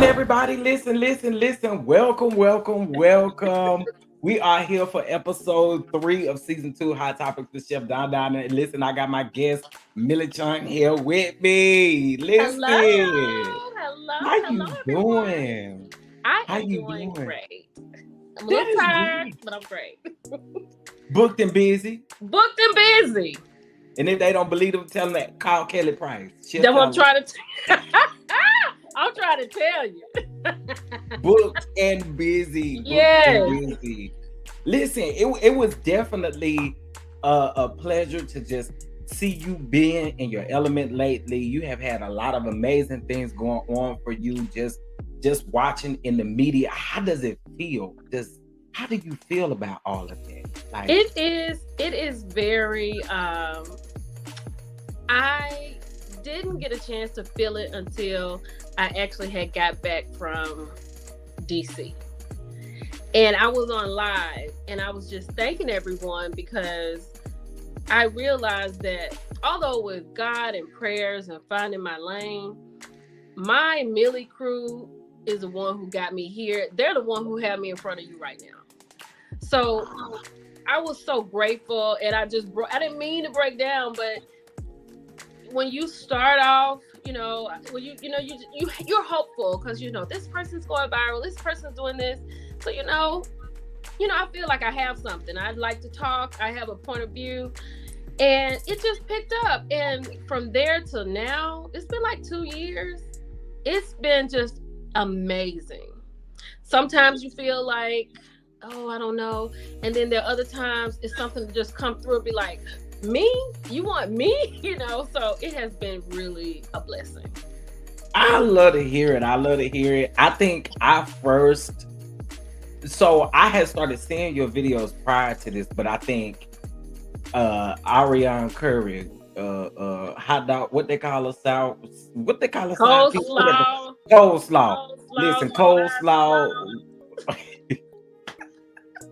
Everybody, listen. Welcome. We are here for episode 3 of season 2, Hot Topics with Chef Don. And listen, I got my guest, Millie Chung, here with me. Listen. Hello, How you everyone. doing? I am doing great. I'm a little tired, but I'm great. Booked and busy. And if they don't believe them, tell them that. Call Kelly Price. That's what I'm trying to I'm trying to tell you. Booked and busy. Listen, it was definitely a pleasure to just see you being in your element lately. You have had a lot of amazing things going on for you. Just watching in the media. How does it feel? How do you feel about all of that? Like, it is very I didn't get a chance to feel it until I actually had got back from DC. And I was on live and I was just thanking everyone because I realized that although with God and prayers and finding my lane, my Millie crew is the one who got me here. They're the one who have me in front of you right now. So I was so grateful, and I didn't mean to break down, but when you start off, when you're hopeful because this person's going viral, this person's doing this. So I feel like I have something. I'd like to talk. I have a point of view, and it just picked up. And from there to now, it's been like 2 years. It's been just amazing. Sometimes you feel like, oh, I don't know. And then there are other times it's something to just come through and be like, me? You want me? So it has been really a blessing. I love to hear it. I think I had started seeing your videos prior to this, but I think Ariane Curry, hot dog, what they call a coleslaw. Listen, coleslaw.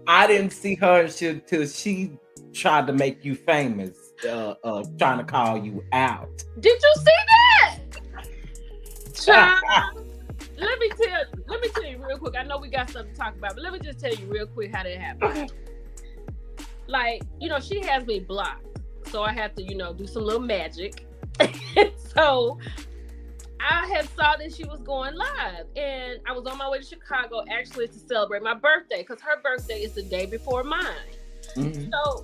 I didn't see her till she tried to make you famous, trying to call you out. Did you see that? Child, let me tell you real quick. I know we got something to talk about, but let me just tell you real quick how that happened. Like, she has me blocked, so I have to, do some little magic. So I had saw that she was going live, and I was on my way to Chicago actually to celebrate my birthday because her birthday is the day before mine. Mm-hmm. So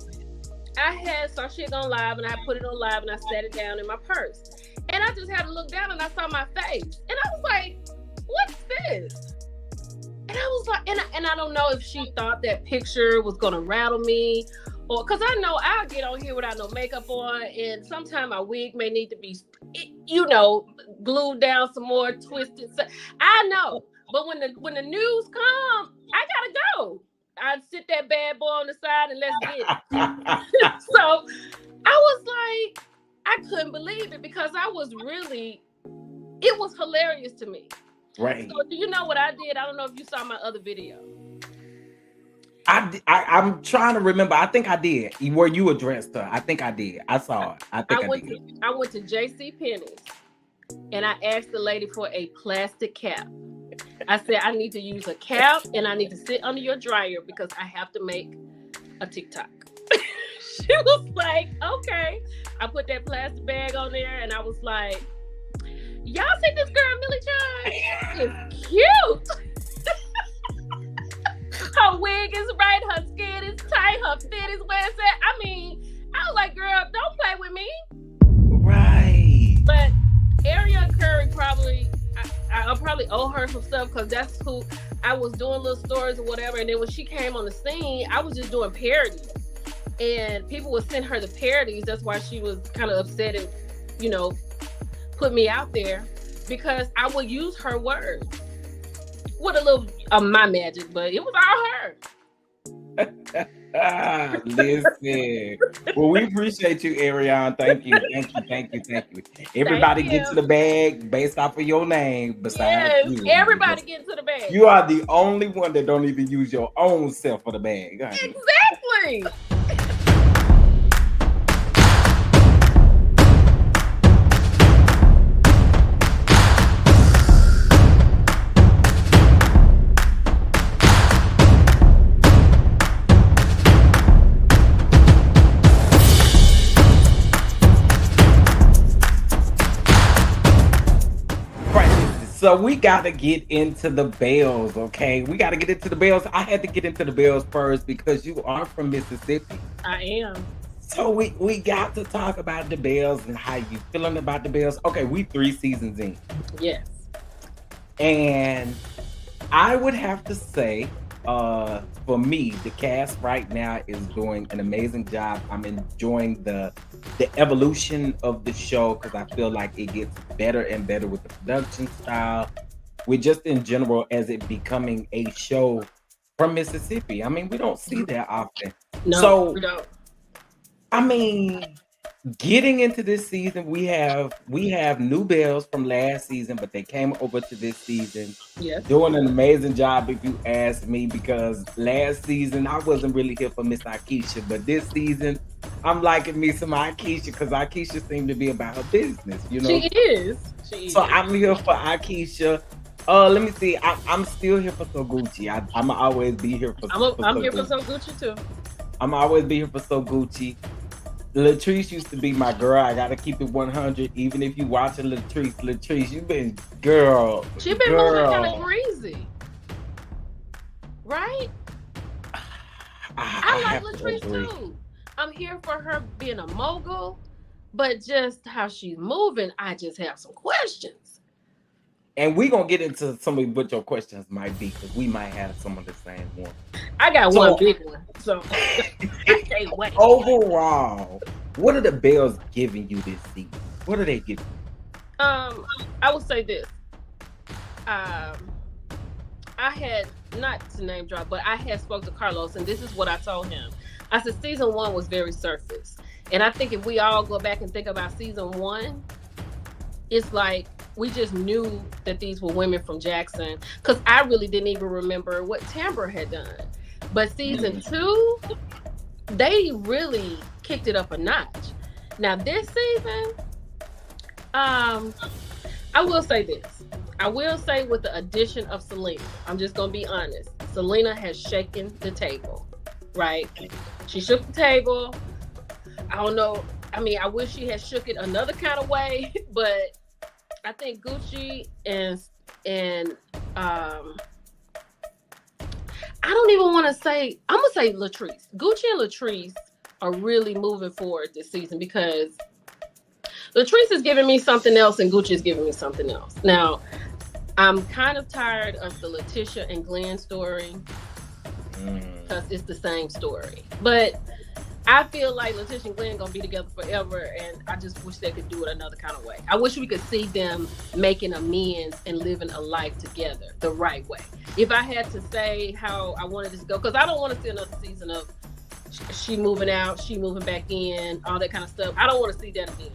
I saw she had gone live, and I put it on live, and I sat it down in my purse, and I just had to look down, and I saw my face, and I was like, "What's this?" And I was like, and I don't know if she thought that picture was gonna rattle me, or because I know I'll get on here without no makeup on, and sometimes my wig may need to be, glued down some more, twisted. So I know, but when the news come, I gotta go. I'd sit that bad boy on the side and let's get it. So I was like, I couldn't believe it because it was hilarious to me. Right. So do you know what I did? I don't know if you saw my other video. I'm trying to remember. I think I did. Where you addressed her. I think I did. I saw it. I went to JCPenney's and I asked the lady for a plastic cap. I said, I need to use a cap and I need to sit under your dryer because I have to make a TikTok. She was like, okay. I put that plastic bag on there and I was like, Y'all see this girl, Millie John? She is cute. Her wig is right, her skin is tight, her fit is where it's at. I mean, I was like, girl, don't play with me. Right. But Ariana Curry probably, I'll probably owe her some stuff because that's who I was doing little stories or whatever. And then when she came on the scene, I was just doing parodies. And people would send her the parodies. That's why she was kind of upset and, you know, put me out there because I would use her words with a little of my magic, but it was all her. Listen. Well, we appreciate you, Ariana. Thank you. Everybody get to the bag based off of your name. Besides you, everybody get to the bag. You are the only one that don't even use your own self for the bag. Exactly. So we got to get into the Bells, okay? We got to get into the Bells. I had to get into the Bells first because you are from Mississippi. I am. So we got to talk about the Bells and how you feeling about the Bells. Okay, we 3 seasons in. Yes. And I would have to say, for me, the cast right now is doing an amazing job. I'm enjoying the evolution of the show because I feel like it gets better and better with the production style. We're just in general as it becoming a show from Mississippi. I mean, we don't see that often. No, we don't. I mean, getting into this season, we have new Bells from last season, but they came over to this season. Yes. Doing an amazing job, if you ask me, because last season I wasn't really here for Miss Akeisha, but this season I'm liking me some Akeisha because Akeisha seemed to be about her business, you know. She is. So I'm here for Akeisha. Let me see. I'm still here for So Gucci. I'm always be here for. I'm here for So Gucci too. I'm always be here for So Gucci. Latrice used to be my girl. I gotta keep it 100. Even if you watching Latrice, you've been girl. She been moving kind of greasy, right? I like Latrice too. I'm here for her being a mogul, but just how she's moving, I just have some questions. And we're gonna get into some of what your questions might be because we might have some of the same one. I got one big one, so I can't wait. Overall, what are the Bells giving you this season? What are they giving you? I will say this. I had, not to name drop, but I had spoke to Carlos, and this is what I told him. I said season 1 was very surface, and I think if we all go back and think about season 1, it's like we just knew that these were women from Jackson because I really didn't even remember what Tambra had done. But season 2, they really kicked it up a notch. Now this season, I will say this. I will say with the addition of Selena, I'm just gonna be honest. Selena has shaken the table, right? She shook the table. I don't know. I mean, I wish she had shook it another kind of way, but I think Gucci and I don't even want to say, I'm gonna say Latrice. Gucci and Latrice are really moving forward this season because Latrice is giving me something else and Gucci is giving me something else. Now, I'm kind of tired of the Letitia and Glenn story because it's the same story. But I feel like Letitia and Glenn gonna be together forever, and I just wish they could do it another kind of way. I wish we could see them making amends and living a life together the right way. If I had to say how I wanted this to go, because I don't want to see another season of she moving out, she moving back in, all that kind of stuff. I don't want to see that again.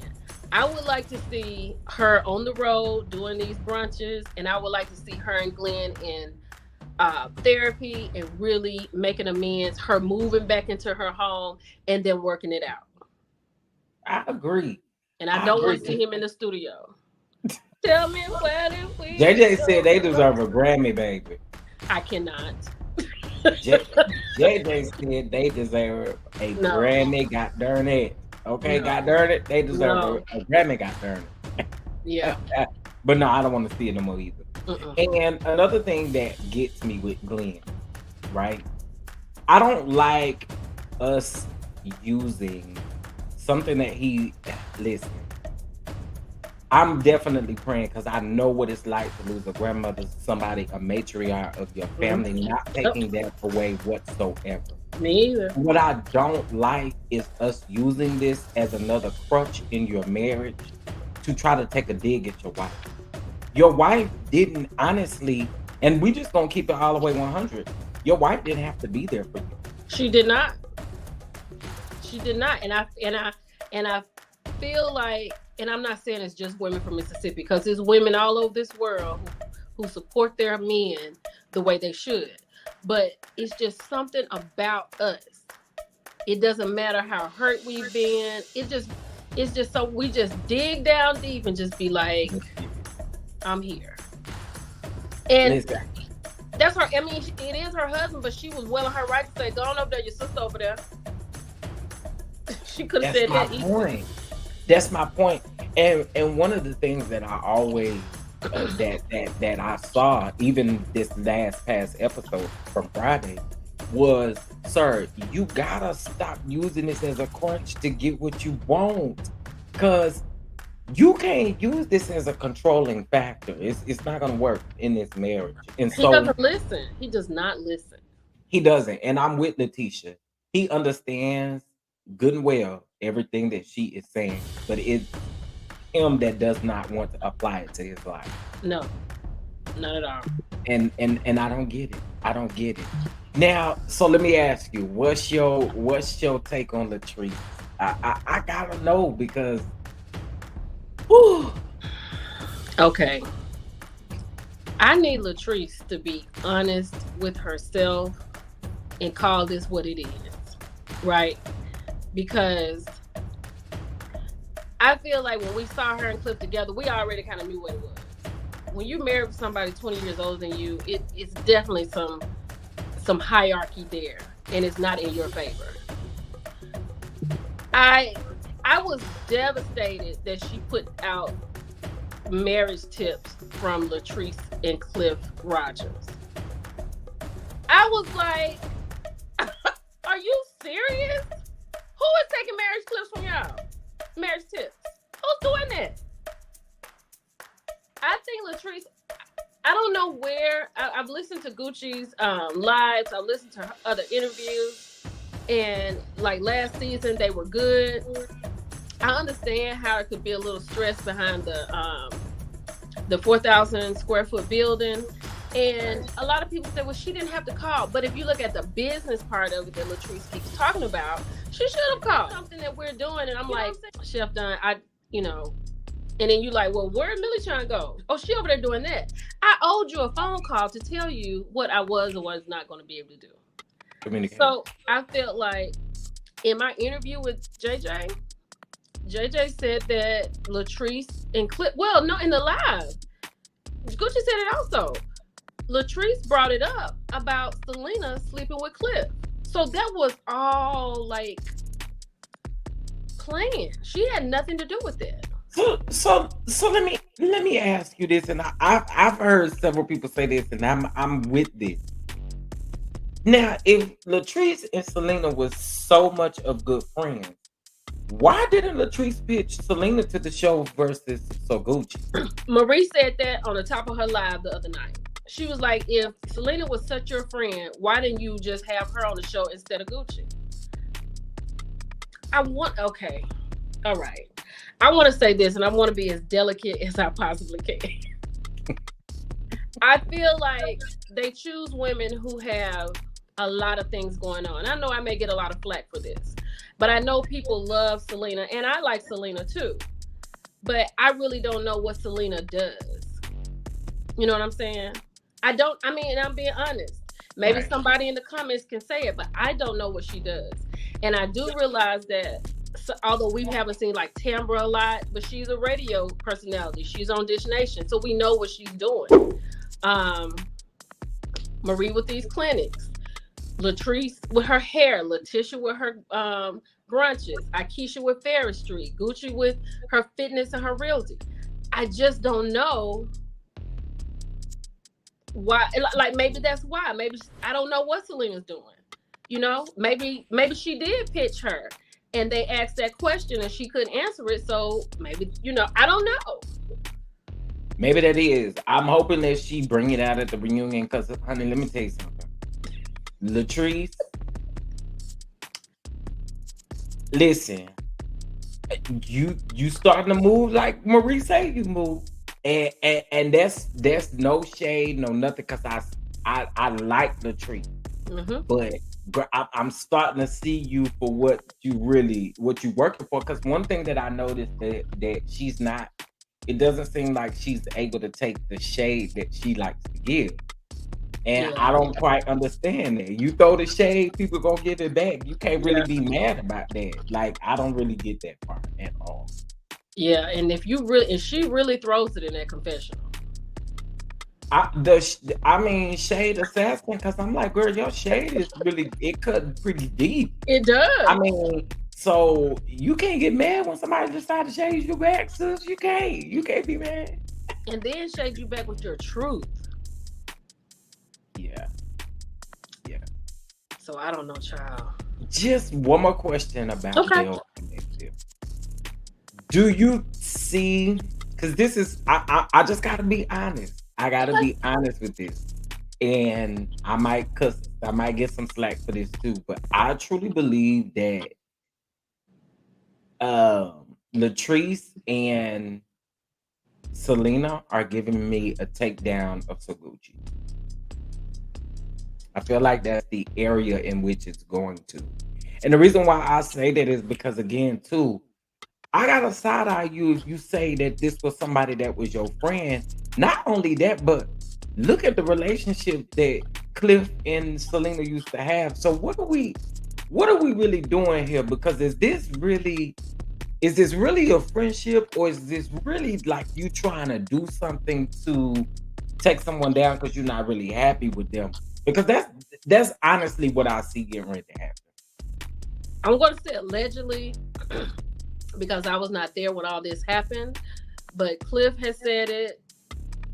I would like to see her on the road doing these brunches, and I would like to see her and Glenn in therapy and really making amends, her moving back into her home and then working it out. I agree. And I don't want to see him in the studio. Tell me where did we JJ said they deserve a Grammy, baby. I cannot. JJ said they deserve a Grammy, god darn it. Okay, god darn it. They deserve a Grammy, god darn it. Yeah. But no, I don't want to see it no more either. And another thing that gets me with Glenn, right? I don't like us using something that listen. I'm definitely praying because I know what it's like to lose a grandmother, somebody, a matriarch of your family, not taking that away whatsoever. Me either. What I don't like is us using this as another crutch in your marriage to try to take a dig at your wife. Your wife didn't honestly, and we just gonna keep it all the way 100. Your wife didn't have to be there for you. She did not. She did not. And I feel like, and I'm not saying it's just women from Mississippi, because there's women all over this world who support their men the way they should. But it's just something about us. It doesn't matter how hurt we've been. It's just so we just dig down deep and just be like, I'm here. And that's her. I mean, it is her husband, but she was well in her right to say, "Go on over there, your sister over there." She could have said that. That's my point. And one of the things that I always that I saw, even this past episode from Friday, was, sir, you gotta stop using this as a crutch to get what you want, because you can't use this as a controlling factor. It's not gonna work in this marriage. And he doesn't listen. He does not listen. He doesn't. And I'm with Letitia. He understands good and well everything that she is saying, but it's him that does not want to apply it to his life. No, not at all. And I don't get it. I don't get it. Now, so let me ask you, what's your take on Latrice? I gotta know, because whew. Okay. I need Latrice to be honest with herself and call this what it is, right? Because I feel like when we saw her and Cliff together, we already kind of knew what it was. When you're married with somebody 20 years older than you, it's definitely some hierarchy there, and it's not in your favor. I was devastated that she put out marriage tips from Latrice and Cliff Rogers. I was like, are you serious? Who is taking marriage clips from y'all? Marriage tips. Who's doing that? I think Latrice, I don't know where. I've listened to Gucci's lives. I've listened to her other interviews. And like last season, they were good. I understand how it could be a little stress behind the 4,000 square foot building. And a lot of people say, well, she didn't have to call. But if you look at the business part of it that Latrice keeps talking about, she should have called. Something that we're doing. And I'm like, Chef Dunn, and then you like, well, where Millie trying to go? Oh, she over there doing that. I owed you a phone call to tell you what I was or was not going to be able to do. So I felt like in my interview with JJ said that Latrice and Cliff, in the live, Gucci said it also. Latrice brought it up about Selena sleeping with Cliff. So that was all like planned. She had nothing to do with it. So let me ask you this, and I've heard several people say this, and I'm with this. Now, if Latrice and Selena was so much of good friends, why didn't Latrice pitch Selena to the show versus Gucci? Marie said that on the top of her live the other night. She was like, if Selena was such your friend, why didn't you just have her on the show instead of Gucci? Okay. All right. I want to say this, and I want to be as delicate as I possibly can. I feel like they choose women who have a lot of things going on. I know I may get a lot of flack for this, but I know people love Selena, and I like Selena too. But I really don't know what Selena does. You know what I'm saying? And I'm being honest. Maybe somebody in the comments can say it, but I don't know what she does. And I do realize that, although we haven't seen like Tambra a lot, but she's a radio personality. She's on Dish Nation, so we know what she's doing. Marie with these clinics, Latrice with her hair, Letitia with her brunches, Akeisha with Ferris Street, Gucci with her fitness and her realty. I just don't know why. Like maybe that's why. Maybe I don't know what Selena's doing. Maybe she did pitch her, and they asked that question and she couldn't answer it. So maybe I don't know. Maybe that is. I'm hoping that she bring it out at the reunion because, honey, let me tell you something. Latrice, listen, you starting to move like Marie say you move, and that's no shade, no nothing, because I like Latrice, but I'm starting to see you for what you working for. Because one thing that I noticed that she's not. It doesn't seem like she's able to take the shade that she likes to give. And I don't quite understand that. You throw the shade, people gonna give it back. You can't really be mad about that. Like, I don't really get that part at all. Yeah, and if she really throws it in that confessional. I mean, shade assassin, because I'm like, girl, your shade is it cut pretty deep. It does. I mean, so you can't get mad when somebody decides to shade you back, sis. You can't be mad. And then shade you back with your truth. Yeah. So I don't know, child. Just one more question about Bill Collective. Do you see? Because this is, I just gotta be honest. I gotta be honest with this, and I might get some slack for this too. But I truly believe that Latrice and Selena are giving me a takedown of Saguchi. I feel like that's the area in which it's going to. And the reason why I say that is because, again, too, I got to side eye you if you say that this was somebody that was your friend. Not only that, but look at the relationship that Cliff and Selena used to have. So what are we really doing here? Because is this really a friendship, or is this really like you trying to do something to take someone down because you're not really happy with them? Because that's honestly what I see getting ready to happen. I'm going to say allegedly because I was not there when all this happened, but Cliff has said it,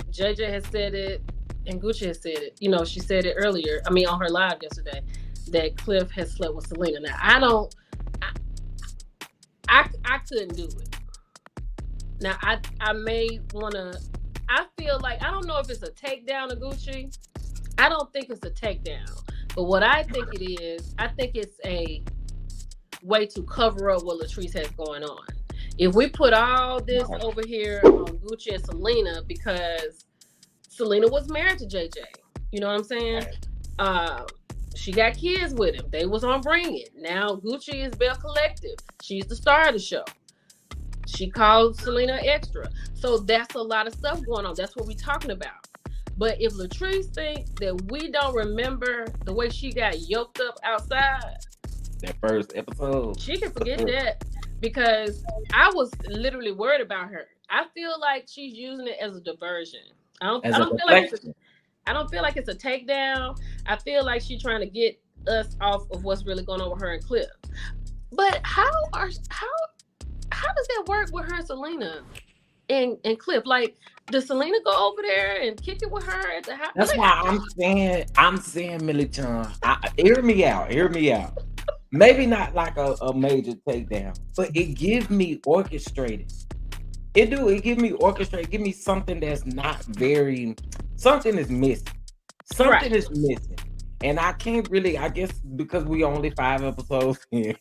JJ has said it, and Gucci has said it. She said it earlier. I mean, on her live yesterday, that Cliff has slept with Selena. Now, I couldn't do it. Now, I may want to. I feel like, I don't know if it's a takedown of Gucci. I don't think it's a takedown. But what I think it is, I think it's a way to cover up what Latrice has going on. If we put all this over here on Gucci and Selena, because Selena was married to JJ. You know what I'm saying? She got kids with him. They was on Bring It. Now Gucci is Bell Collective. She's the star of the show. She called Selena extra. So that's a lot of stuff going on. That's what we're talking about. But if Latrice thinks that we don't remember the way she got yoked up outside, that first episode, she can forget that, because I was literally worried about her. I feel like she's using it as a diversion. I don't feel like it's a takedown. I feel like she's trying to get us off of what's really going on with her and Cliff. But how does that work with her and Selena and Cliff? Like, does Selena go over there and kick it with her at the house? That's why I'm saying, Millie Chan, hear me out. Maybe not like a major takedown, but it gives me orchestrated. It gives me orchestrated. Give me something that's not very. Something is missing. Something is missing, and I can't really. I guess because we only 5 episodes in,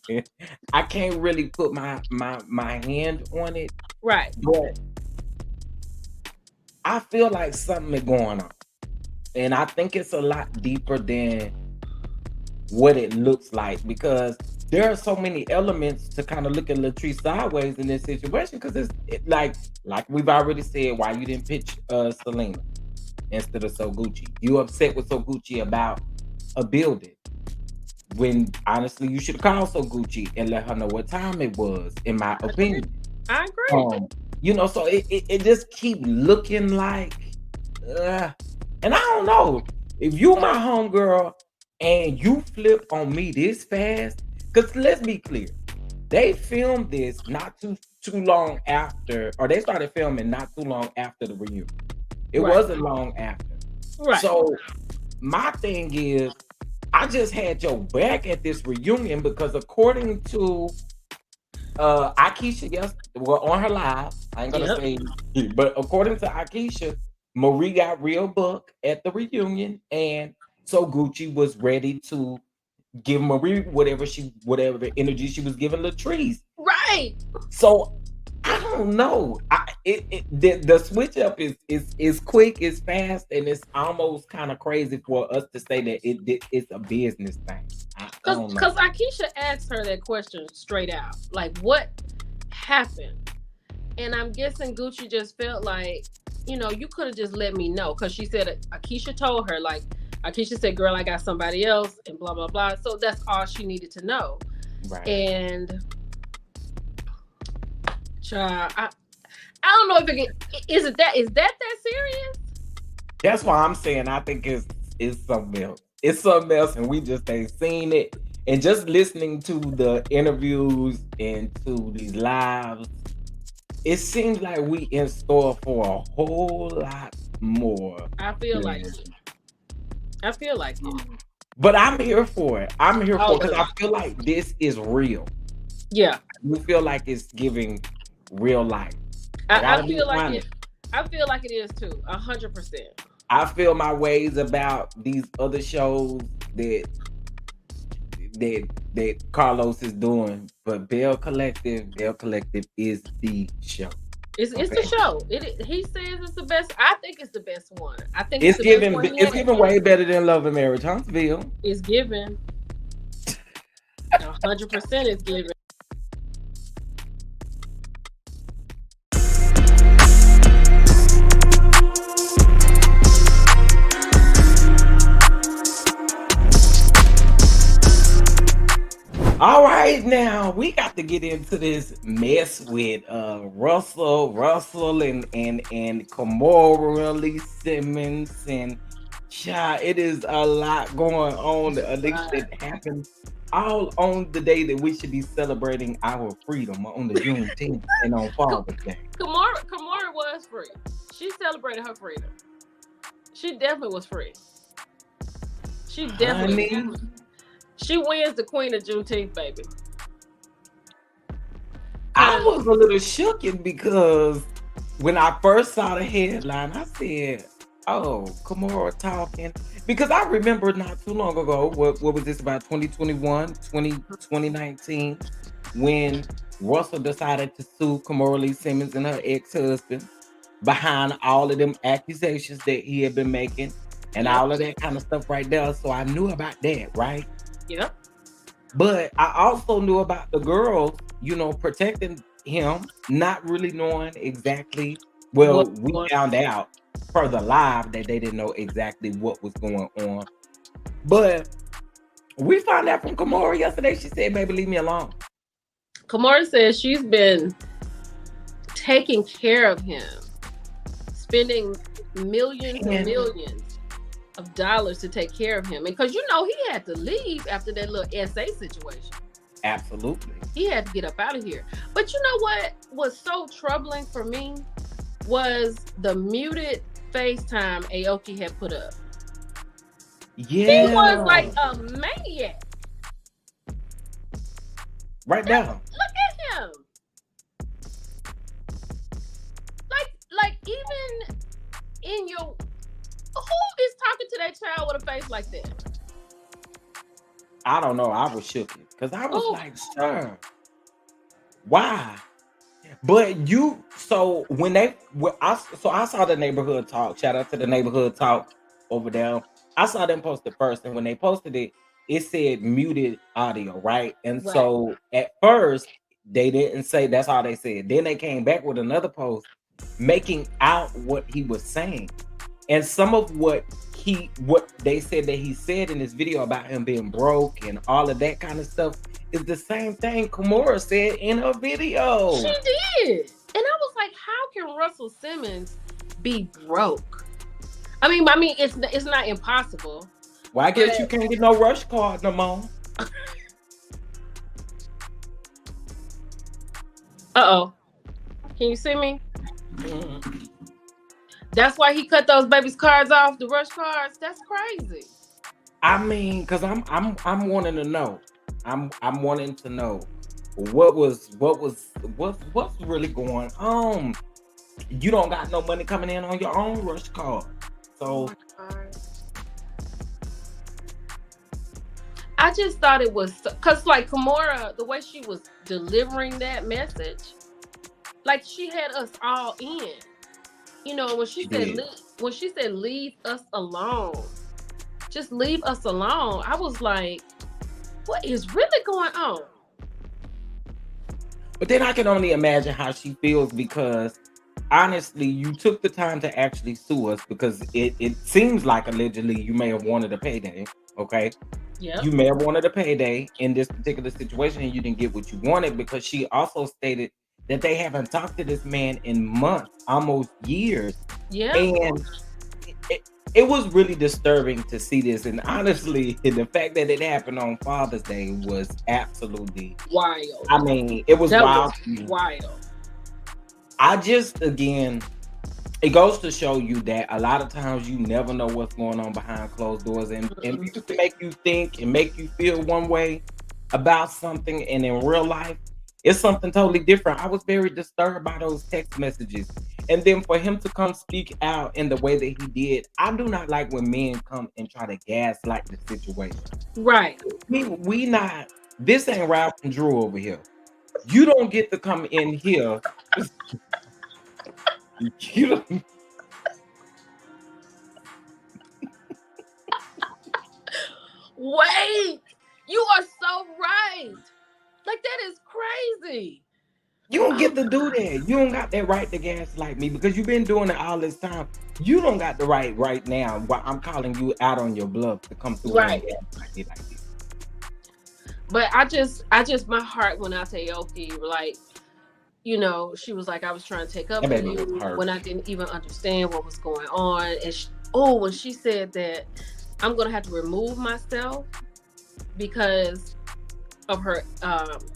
I can't really put my hand on it. Right. But I feel like something is going on, and I think it's a lot deeper than what it looks like, because there are so many elements to kind of look at Latrice sideways in this situation, because it's like we've already said, why you didn't pitch Selena instead of Soguchi. You upset with Soguchi about a building, when honestly you should have called Soguchi and let her know what time it was, in my opinion. I agree. So it just keep looking like and I don't know, if you my homegirl and you flip on me this fast, because let's be clear, they filmed this not too too long after, or they started filming not too long after the reunion. It Right. wasn't long after. Right. So my thing is, I just had your back at this reunion because according to Akeisha, on her live, I ain't gonna say, but according to Akeisha, Marie got real book at the reunion, and so Gucci was ready to give Marie whatever energy she was giving Latrice. Right. So I don't know. The switch up is quick, it's fast, and it's almost kind of crazy for us to say that it's a business thing. Because Akeisha asked her that question straight out, like, what happened? And I'm guessing Gucci just felt like, you could have just let me know, because she said Akeisha told her, like, Akeisha said, "Girl, I got somebody else," and blah blah blah. So that's all she needed to know. Right. And I don't know if is that serious? That's why I'm saying I think it's something else. It's something else, and we just ain't seen it. And just listening to the interviews and to these lives, it seems like we in store for a whole lot more. I feel like it. But I'm here for it. I'm here for it because I feel like this is real. Yeah. You feel like it's giving real life. I feel like it. I feel like it is too. 100%. I feel my ways about these other shows that Carlos is doing, but Bell Collective is the show. It's the show. He says it's the best. I think it's the best one. I think it's giving way better than Love and Marriage Huntsville. It's giving 100%. It's giving. All right, now we got to get into this mess with Russell and Kimora, Simmons, and it is a lot going on. At least it happened all on the day that we should be celebrating our freedom on the Juneteenth and on Father's Day. Kimora was free. She celebrated her freedom. She definitely was free. She definitely. She wins the Queen of Juneteenth, baby. I was a little shooked because when I first saw the headline, I said, "Oh, Kimora talking." Because I remember not too long ago, what was this, about 2019, when Russell decided to sue Kimora Simmons and her ex-husband behind all of them accusations that he had been making and all of that kind of stuff right there. So I knew about that, right? Yep. But I also knew about the girls, protecting him, not really knowing exactly. Well, we found out further live that they didn't know exactly what was going on. But we found out from Kimora yesterday. She said, "Baby, leave me alone." Kimora says she's been taking care of him, spending millions and millions of dollars to take care of him, because he had to leave after that little SA situation. Absolutely, he had to get up out of here. But you know what was so troubling for me was the muted FaceTime Aoki had put up. Yeah, he was like a maniac. Right now, look at him. Like even in your. Who is talking to that child with a face like that? I don't know. I was shook because I was like, "Sir, why?" But so I saw the neighborhood talk. Shout out to the neighborhood talk over there. I saw them post it first, and when they posted it, it said muted audio, right? And so at first they didn't say, that's all they said. Then they came back with another post making out what he was saying. And some of what they said that he said in this video about him being broke and all of that kind of stuff is the same thing Kimora said in her video. She did. And I was like, how can Russell Simmons be broke? I mean, it's not impossible. Well, I guess you can't get no rush card no more. Uh-oh. Can you see me? Mm. That's why he cut those babies' cards off, the rush cards. That's crazy. I mean, cause I'm wanting to know. I'm wanting to know what's really going on. You don't got no money coming in on your own rush card. Oh So my God. I just thought it was because, like, Kimora, the way she was delivering that message, like she had us all in. You know, when she she said did. leave us alone, just leave us alone. I was like, what is really going on? But then I can only imagine how she feels because honestly, you took the time to actually sue us because it seems like allegedly you may have wanted a payday. Okay. Yep. You may have wanted a payday in this particular situation and you didn't get what you wanted because she also stated that they haven't talked to this man in months, almost years. Yeah. And it was really disturbing to see this. And honestly, the fact that it happened on Father's Day was absolutely Wild. I mean, it was That wild. was wild. I just, again, it goes to show you that a lot of times you never know what's going on behind closed doors, and people can make you think and make you feel one way about something, and in real life, it's something totally different. I was very disturbed by those text messages, and then for him to come speak out in the way that he did, I do not like when men come and try to gaslight the situation. Right. We not. This ain't Ralph and Drew over here. You don't get to come in here. You don't. Wait, you are so right. Like, that is crazy. You don't get to do that. You don't got that right to gaslight me because you've been doing it all this time. You don't got the right now. While I'm calling you out on your bluff to come through Right. and gaslight me like this. But I just my heart went out to Yoki. Like, you know, she was like, I was trying to take up That for baby was you hurt. when I didn't even understand what was going on. And when she said that I'm gonna have to remove myself because of her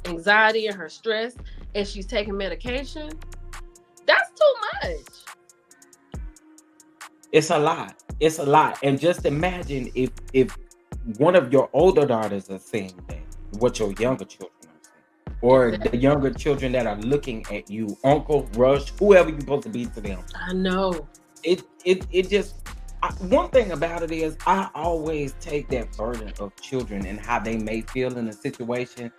anxiety and her stress, and she's taking medication. That's too much. It's a lot. It's a lot. And just imagine if one of your older daughters are saying that, what your younger children are saying, or the younger children that are looking at you, Uncle Rush, whoever you're supposed to be to them. I know. It just one thing about it is I always take that burden of children and how they may feel in a situation,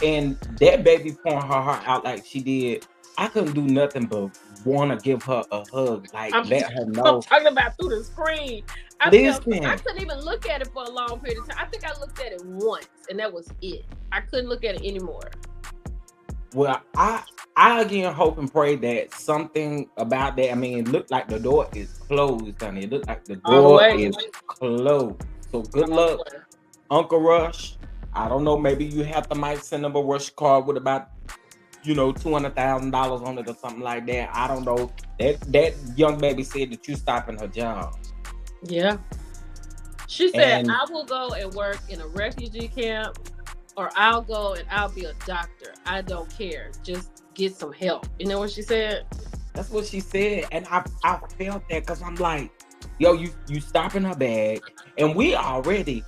and that baby pouring her heart out like she did. I couldn't do nothing but want to give her a hug, like let her know. I'm talking about through the screen. I couldn't even look at it for a long period of time. I think I looked at it once, and that was it. I couldn't look at it anymore. Well, I again hope and pray that something about that. I mean, it looked like the door is closed, honey. It looked like the door is closed. So good luck, Uncle Rush. I don't know. Maybe you have to might send them a rush card with about $200,000 on it or something like that. I don't know. That young baby said that you stopping her job. Yeah. She said, I will go and work in a refugee camp, or I'll go and I'll be a doctor. I don't care. Just get some help. You know what she said? That's what she said. And I felt that because I'm like, yo, you stopping her bag. And we already,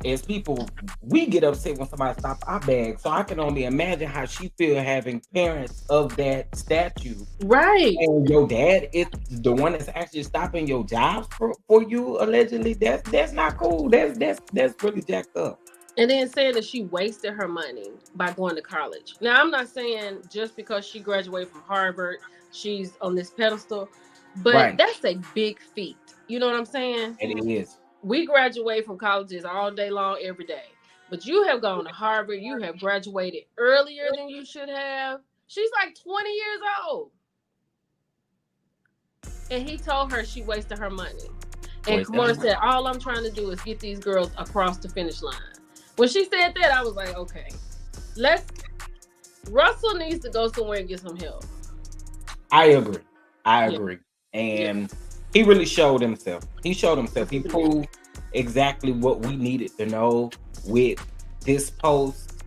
as people, we get upset when somebody stops our bag. So I can only imagine how she feel having parents of that statue. Right. And your dad is the one that's actually stopping your jobs for you, allegedly. That's not cool. That's really jacked up. And then saying that she wasted her money by going to college. Now, I'm not saying just because she graduated from Harvard, she's on this pedestal, but that's a big feat. You know what I'm saying? It is. We graduate from colleges all day long, every day. But you have gone to Harvard. You have graduated earlier than you should have. She's like 20 years old. And he told her she wasted her money. And Kimora said, all I'm trying to do is get these girls across the finish line. When she said that, I was like, okay, Russell needs to go somewhere and get some help. I agree. And he really showed himself. He proved exactly what we needed to know with this post.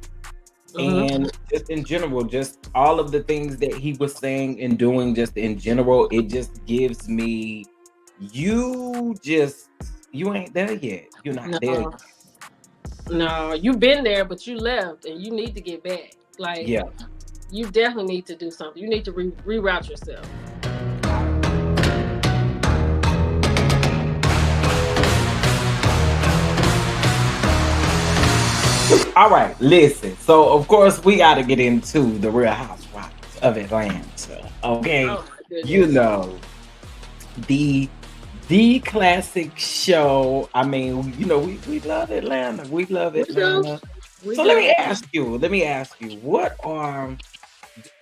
and just in general, just all of the things that he was saying and doing, just in general, it just gives me, you just, you ain't there yet. You're not there No, yet. no, you've been there, but you left, and you need to get back. Like, Yeah. you definitely need to do something. You need to reroute yourself. All right, listen. So of course we got to get into the Real Housewives of Atlanta. Okay, Oh my you goodness. know the the classic show. I mean, you know, we love Atlanta. We love We do. Atlanta. We So let do. me ask you. Let me ask you. What are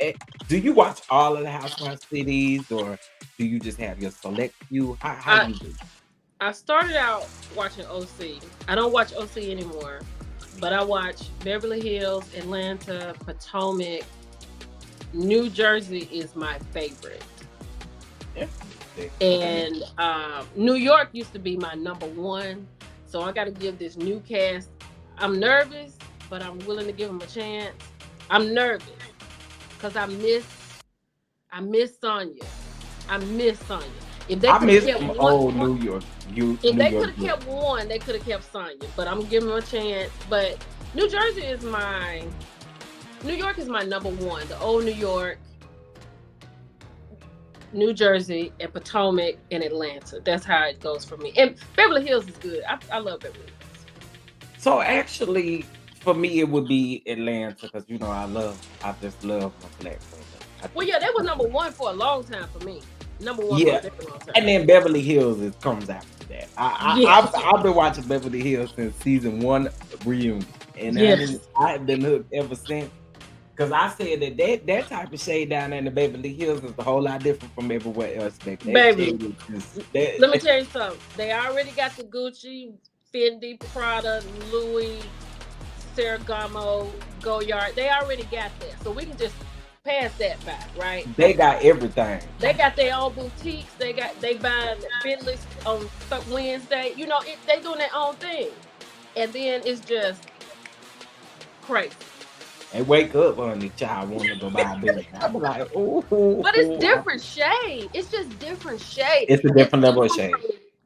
eh, do you watch all of the Housewives cities, or do you just have your select few? How I you do? I started out watching OC. I don't watch OC anymore, but I watch Beverly Hills, Atlanta, Potomac. New Jersey is my favorite. Yeah. And New York used to be my number one. So I got to give this new cast. I'm nervous, but I'm willing to give them a chance. I'm nervous because I miss Sonya. I miss Sonya. If they I could have miss kept some one, old New York. if New they York. could have kept one, they could have kept Sonya. But I'm giving them a chance. But New Jersey is New York is my number one. The old New York, New Jersey, and Potomac, and Atlanta. That's how it goes for me. And Beverly Hills is good. I love Beverly Hills. So actually, for me, it would be Atlanta because you know I just love my black women. Well, yeah, that was number one for a long time for me. Number one for a Yeah, very long time. and then Beverly Hills comes after that. Yeah. I've been watching Beverly Hills since season one reunion, and Yes. I've been hooked ever since. Because I said that type of shade down in the Beverly Hills is a whole lot different from everywhere else. That Baby, shade is just, let me tell you something. They already got the Gucci, Fendi, Prada, Louis, Ferragamo, Goyard. They already got that. So we can just pass that by, right? they got everything. They got their own boutiques. They buying Bentleys on Wednesday. You know, they doing their own thing. And then it's just crazy. And wake up on the child want to go buy a building. I'm like, ooh. But it's different shade. It's just different shade. It's a different level of shade.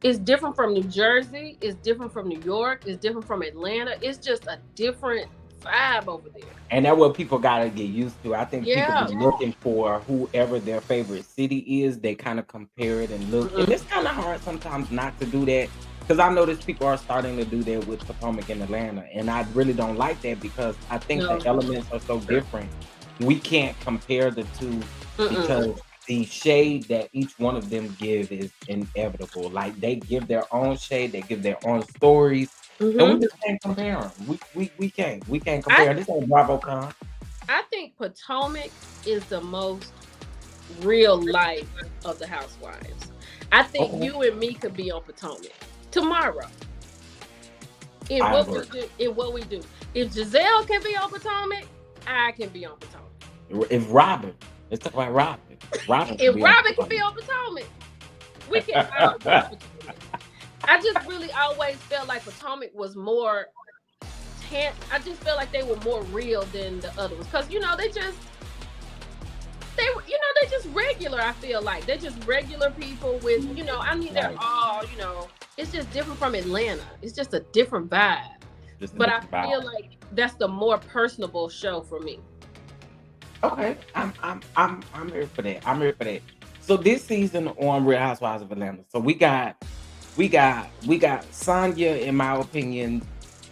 It's different from New Jersey. It's different from New York. It's different from Atlanta. It's just a different vibe over there. And that's what people gotta get used to. I think Yeah. people be looking for whoever their favorite city is. They kind of compare it and look. And it's kind of hard sometimes not to do that. Because I notice people are starting to do that with Potomac and Atlanta. And I really don't like that because I think the elements are so different. We can't compare the two because the shade that each one of them give is inevitable. Like they give their own shade, they give their own stories, and we just can't compare them. We can't compare. This ain't BravoCon. I think Potomac is the most real life of the Housewives. I think you and me could be on Potomac tomorrow. In what we do. If Giselle can be on Potomac, I can be on Potomac. If Robin, let's talk about Robin. If Robin can be on Potomac, we can. I just really always felt like Potomac was more. I just felt like they were more real than the other ones because they just regular. I feel like they're just regular people with they're all It's just different from Atlanta. It's just a different vibe. But I feel like that's the more personable show for me. Okay, I'm here for that. I'm here for that. So this season on Real Housewives of Atlanta, so we got Sonya, in my opinion,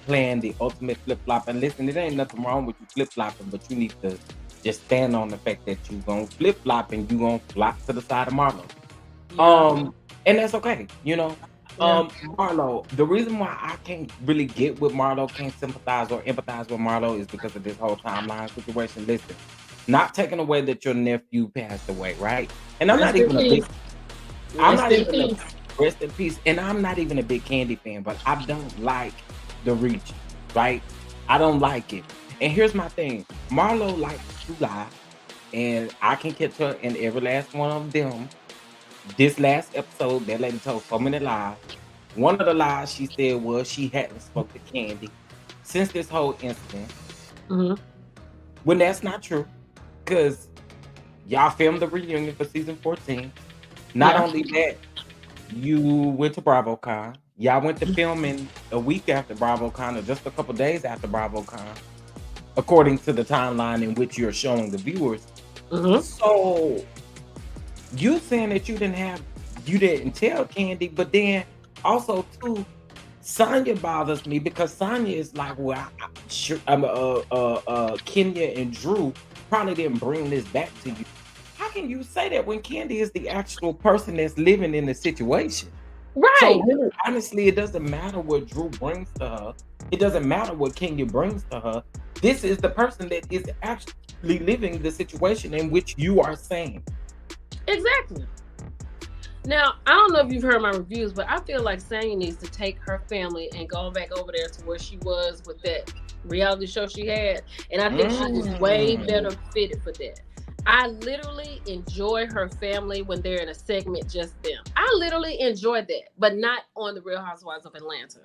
playing the ultimate flip flop. And listen, it ain't nothing wrong with you flip flopping, but you need to just stand on the fact that you gonna flip flop and you gonna flop to the side of Marlo. Yeah. And that's okay, Marlo, the reason why I can't really get with Marlo, can't sympathize or empathize with Marlo is because of this whole timeline situation. Listen, not taking away that your nephew passed away, right? And I'm not even a big rest in peace. And I'm not even a big Candy fan, but I don't like the reach, right? I don't like it. And here's my thing. Marlo likes to lie, and I can catch her in every last one of them. This last episode, that lady told so many lies. One of the lies she said was she hadn't spoke to Candy since this whole incident. when that's not true, because y'all filmed the reunion for season 14. Not Yeah. only that, you went to BravoCon. Y'all went to filming a week after BravoCon, or just a couple days after BravoCon, according to the timeline in which you're showing the viewers. So you saying that you didn't tell Candy, but then also too, Sonya bothers me because Sonya is like, well, Kenya and Drew probably didn't bring this back to you. How can you say that when Candy is the actual person that's living in the situation? Right. So really, honestly, it doesn't matter what Drew brings to her. It doesn't matter what Kenya brings to her. This is the person that is actually living the situation in which you are saying. Exactly. Now, I don't know if you've heard my reviews, but I feel like Sonya needs to take her family and go back over there to where she was with that reality show she had. And I think she was way better fitted for that. I literally enjoy her family when they're in a segment just them. I literally enjoy that, but not on the Real Housewives of Atlanta.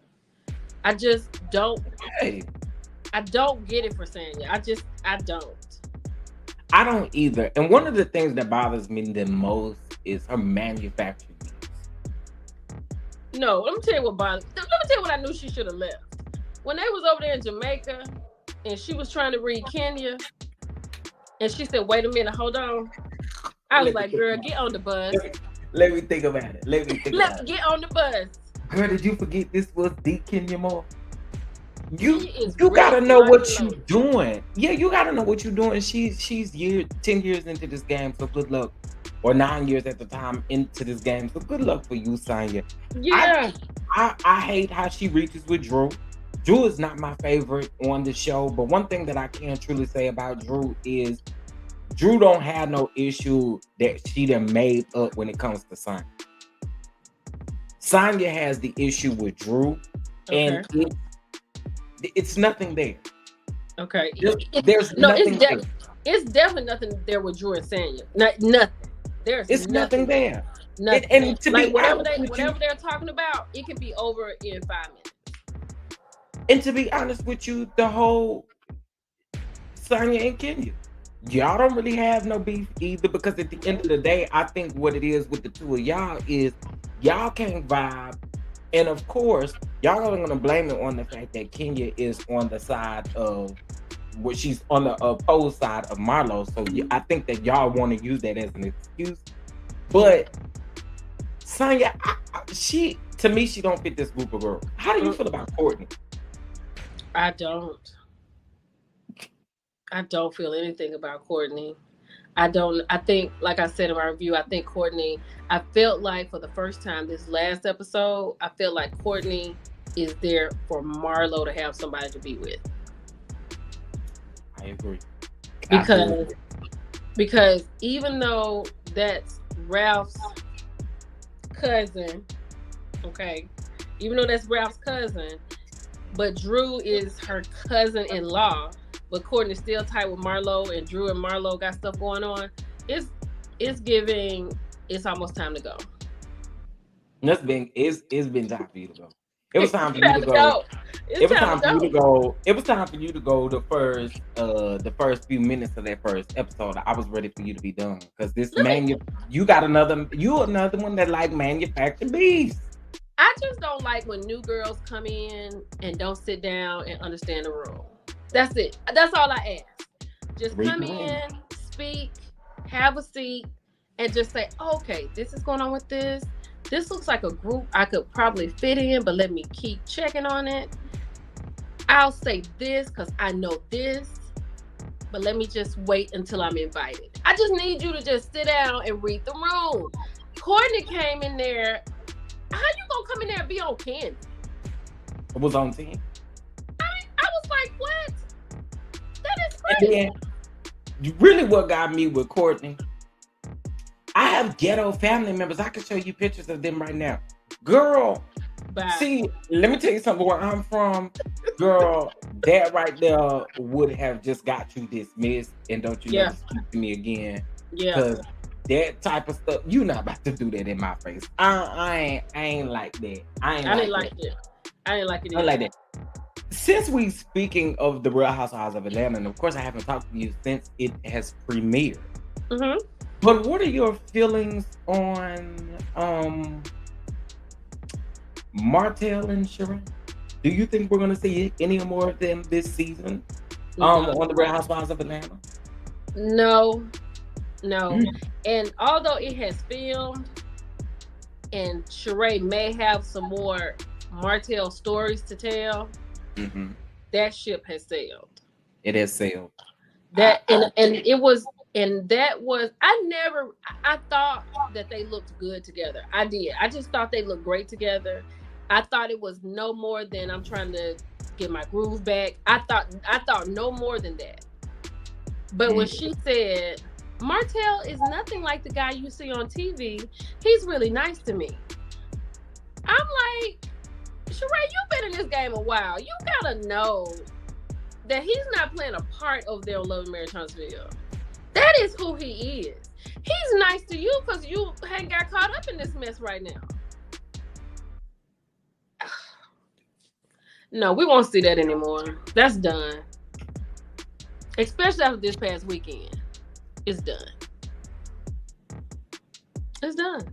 I just don't. Hey. I don't get it for Sonya. I don't. I don't either. And one of the things that bothers me the most is her manufactured views. No, let me tell you what bothers. Let me tell you what I knew she should have left. When they was over there in Jamaica and she was trying to read Kenya, and she said, "Wait a minute, hold on." I was like, "Girl, get on the bus." Let me think about it. Get on the bus. Girl, did you forget this was the Kimora? You gotta know what you're doing. Yeah, you gotta know what you're doing. She's 10 years into this game, so good luck. Or 9 years at the time into this game, so good luck for you, Sonya. Yeah. I hate how she reaches with Drew. Drew is not my favorite on the show, but one thing that I can truly say about Drew is Drew don't have no issue that she done made up when it comes to Sonya. Sonya has the issue with Drew, and it's nothing there. Okay. There's nothing there. It's definitely nothing there with Drew and Sonya. Nothing. There's nothing there. Nothing. And to like be whatever they're talking about, it can be over in 5 minutes. And to be honest with you, the whole Sonya and Kenya, y'all don't really have no beef either, because at the end of the day, I think what it is with the two of y'all is y'all can't vibe. And of course, y'all are going to blame it on the fact that Kenya is on the side of she's on the opposed side of Marlo. So I think that y'all want to use that as an excuse. But Sonya, to me, she don't fit this group of girls. How do you feel about Courtney? I don't feel anything about Courtney. I think, like I said in my review, I think Courtney, I felt like for the first time this last episode, I felt like Courtney is there for Marlo to have somebody to be with. I agree. Because even though that's Ralph's cousin, but Drew is her cousin-in-law, but Courtney's still tight with Marlo, and Drew and Marlo got stuff going on. It's giving. It's almost time to go. It's been time for you to go. It was time for you to go. It was time for you to go. It was time for you to go. The first few minutes of that first episode, I was ready for you to be done, because you got another one that like manufactured beefs. I just don't like when new girls come in and don't sit down and understand the room. That's it. That's all I ask. Just come in, speak, have a seat, and just say, okay, this is going on with this. This looks like a group I could probably fit in, but let me keep checking on it. I'll say this because I know this, but let me just wait until I'm invited. I just need you to just sit down and read the room. Courtney came in there. How you gonna come in there and be on Candy? It was on 10. I was like, what? That is crazy. And then, really what got me with Courtney, I have ghetto family members. I can show you pictures of them right now. Girl, see, let me tell you something. Where I'm from, girl, that right there would have just got you dismissed, and don't you ever speak to me again. Yeah. Because that type of stuff, you not about to do that in my face. I ain't like that. I didn't like it. I didn't like it either. I like that. since we speaking of the Real Housewives of Atlanta, and of course I haven't talked to you since it has premiered. Mm-hmm. But what are your feelings on Martell and Sheree? Do you think we're gonna see any more of them this season? On the Real Housewives of Atlanta? No. And although it has filmed, and Sheree may have some more Martell stories to tell, that ship has sailed. It has sailed. That I thought that they looked good together. I did. I just thought they looked great together. I thought it was no more than I'm trying to get my groove back. I thought no more than that. But when she said, Martell is nothing like the guy you see on TV, he's really nice to me, I'm like, Sheree, you've been in this game a while. You gotta know that he's not playing a part over there on Love and Marriage Huntsville. That is who he is. He's nice to you because you hadn't got caught up in this mess right now. No, we won't see that anymore. That's done. Especially after this past weekend. It's done. It's done.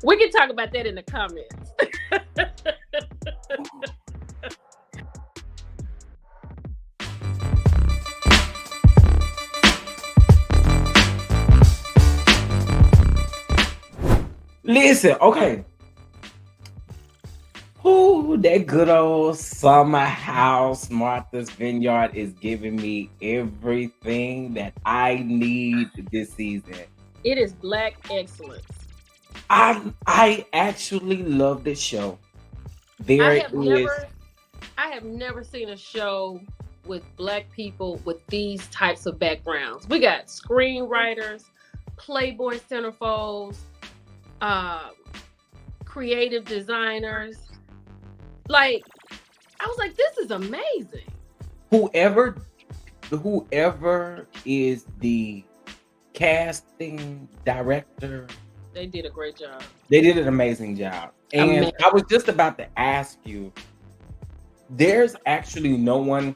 We can talk about that in the comments. Listen, okay. Ooh, that good old summer house, Martha's Vineyard, is giving me everything that I need this season. It is Black excellence. I actually love this show. I have never seen a show with Black people with these types of backgrounds. We got screenwriters, Playboy centerfolds, creative designers. Like, I was like, this is amazing. Whoever is the casting director, they did a great job. They did an amazing job. And I was just about to ask you, there's actually no one,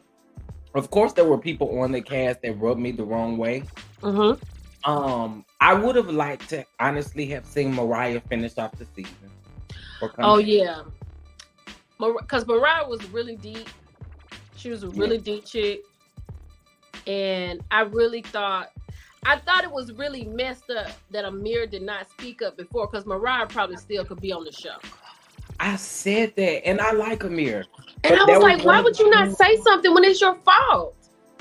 of course there were people on the cast that rubbed me the wrong way. I would have liked to honestly have seen Mariah finish off the season. Oh yeah. Because Mariah was really deep. She was a really deep chick. And I thought it was really messed up that Amir did not speak up before, because Mariah probably still could be on the show. I said that, and I like Amir. And I was like, why would you not say something when it's your fault?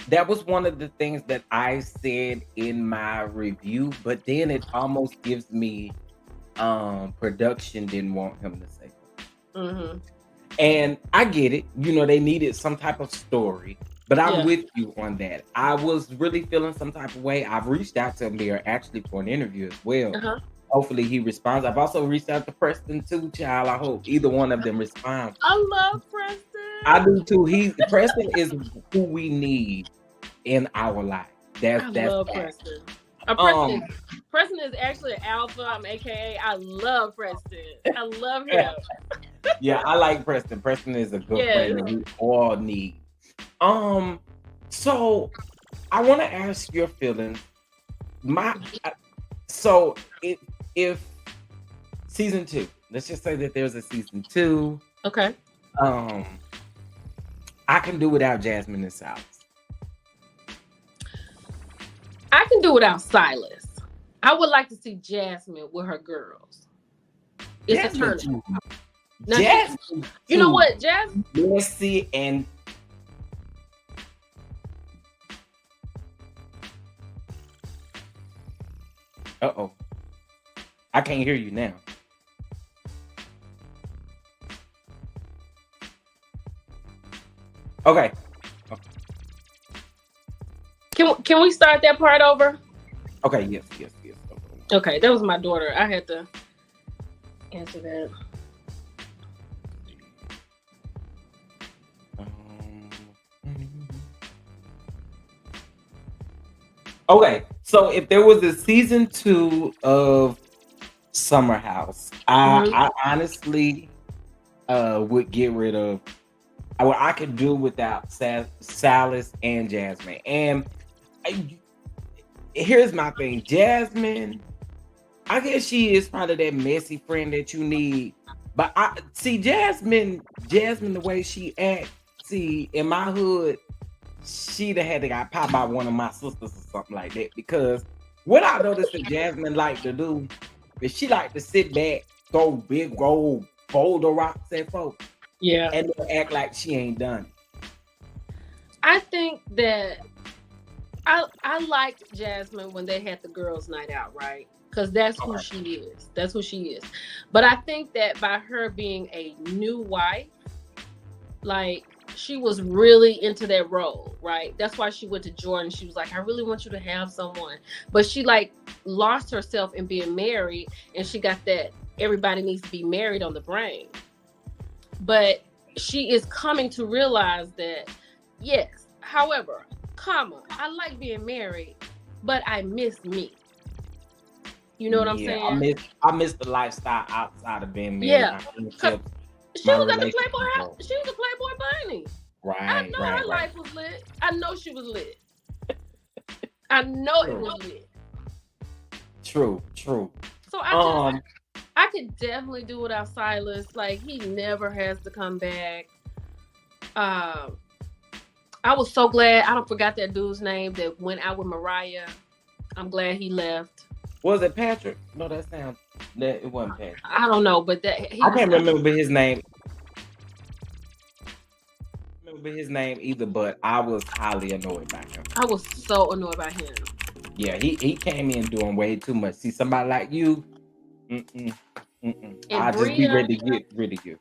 That was one of the things that I said in my review, but then it almost gives me production didn't want him to say something. And I get it. You know, they needed some type of story. But I'm with you on that. I was really feeling some type of way. I've reached out to Amir actually for an interview as well. Hopefully he responds. I've also reached out to Preston too, child. I hope either one of them responds. I love Preston. I do too. Preston is who we need in our life. I love Preston. Preston is actually an alpha. I'm AKA. I love Preston. I love him. Yeah, I like Preston. Preston is a good friend that we all need. So I want to ask your feelings. So if season 2, let's just say that there's a season 2. Okay. I can do without Jasmine and Silas. I can do without Silas. I would like to see Jasmine with her girls. It's a turn. Jasmine. You know what, Jasmine? Messy and uh-oh. I can't hear you now. Okay. Can we start that part over? Okay, yes. Okay, that was my daughter. I had to answer that. Okay, so if there was a season 2 of Summer House. I honestly would get rid of. I could do without Silas and Jasmine. And here's my thing, Jasmine. I guess she is probably that messy friend that you need. But I see Jasmine, the way she acts. See, in my hood, she'd have had to got popped by one of my sisters or something like that. Because what I noticed that Jasmine liked to do is she liked to sit back, throw big old boulder rocks at folks. Yeah. And act like she ain't done it. I think that I liked Jasmine when they had the girls' night out, right? Because that's who she is. That's who she is. But I think that by her being a new wife, like, she was really into that role, right? That's why she went to Jordan. She was like, I really want you to have someone. But she like lost herself in being married, and she got that everybody needs to be married on the brain. But she is coming to realize that, yes, however, I like being married, but I miss me. You know what I'm saying? I miss the lifestyle outside of being married. Yeah. She was at the Playboy house. She was a Playboy bunny. Right. I know her life was lit. I know she was lit. I know it was lit. True. So I could definitely do without Silas. Like, he never has to come back. I was so glad. I don't forgot that dude's name that went out with Mariah. I'm glad he left. Was it Patrick? No, it wasn't Patrick. I don't know, but I can't remember his name. His name either, but I was highly annoyed by him. I was so annoyed by him. Yeah, he came in doing way too much. See, somebody like you, I'll just be ready to get rid of you.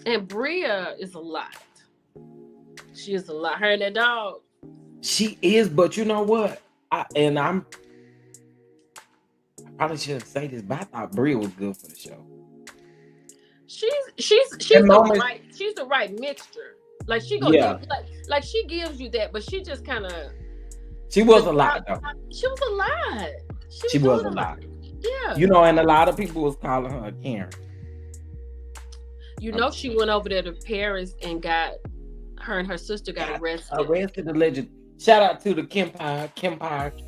And Bria is a lot. She is a lot. Her and that dog. She is, but you know what? I probably shouldn't say this, but I thought Bria was good for the show. She's the right mixture. Like, she gonna like she gives you that, but she just kind of. She was a lot though. She was a lot. She was a lot. Yeah. You know, and a lot of people was calling her a Karen. You know, she went over there to Paris and her and her sister got arrested. Arrested allegedly. Shout out to the Kempire.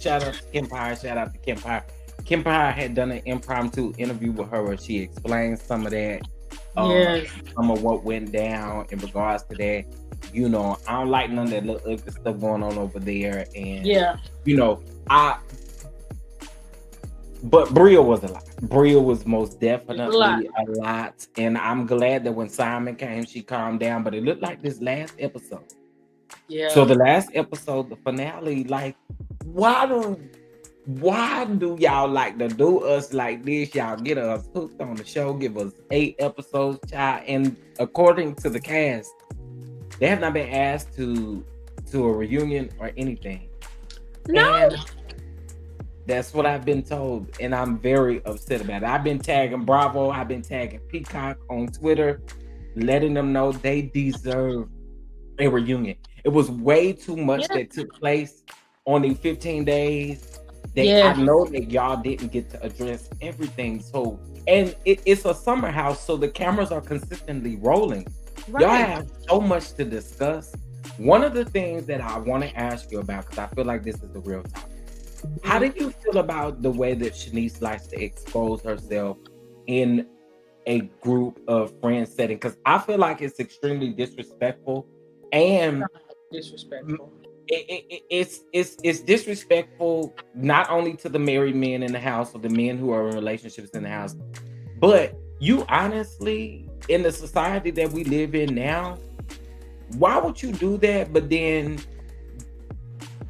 Shout out to Kempire. Kempire had done an impromptu interview with her where she explained some of that. Some of what went down in regards to that. You know, I don't like none of that little ugly stuff going on over there. And you know, but Bria was a lot. Bria was most definitely a lot. And I'm glad that when Simon came, she calmed down. But it looked like this last episode. Yeah. So the last episode, the finale, like, why do y'all like to do us like this? Y'all get us hooked on the show, give us 8 episodes, child. And according to the cast, they have not been asked to a reunion or anything. No. And that's what I've been told, and I'm very upset about it. I've been tagging Bravo, I've been tagging Peacock on Twitter, letting them know they deserve a reunion. It was way too much that took place on the 15 days. I know that y'all didn't get to address everything. So, and it's a summer house, so the cameras are consistently rolling. Right. Y'all have so much to discuss. One of the things that I want to ask you about, because I feel like this is the real topic. How do you feel about the way that Shanice likes to expose herself in a group of friends setting? Because I feel like it's extremely disrespectful, and it's disrespectful not only to the married men in the house or the men who are in relationships in the house, but you honestly, in the society that we live in now, why would you do that? But then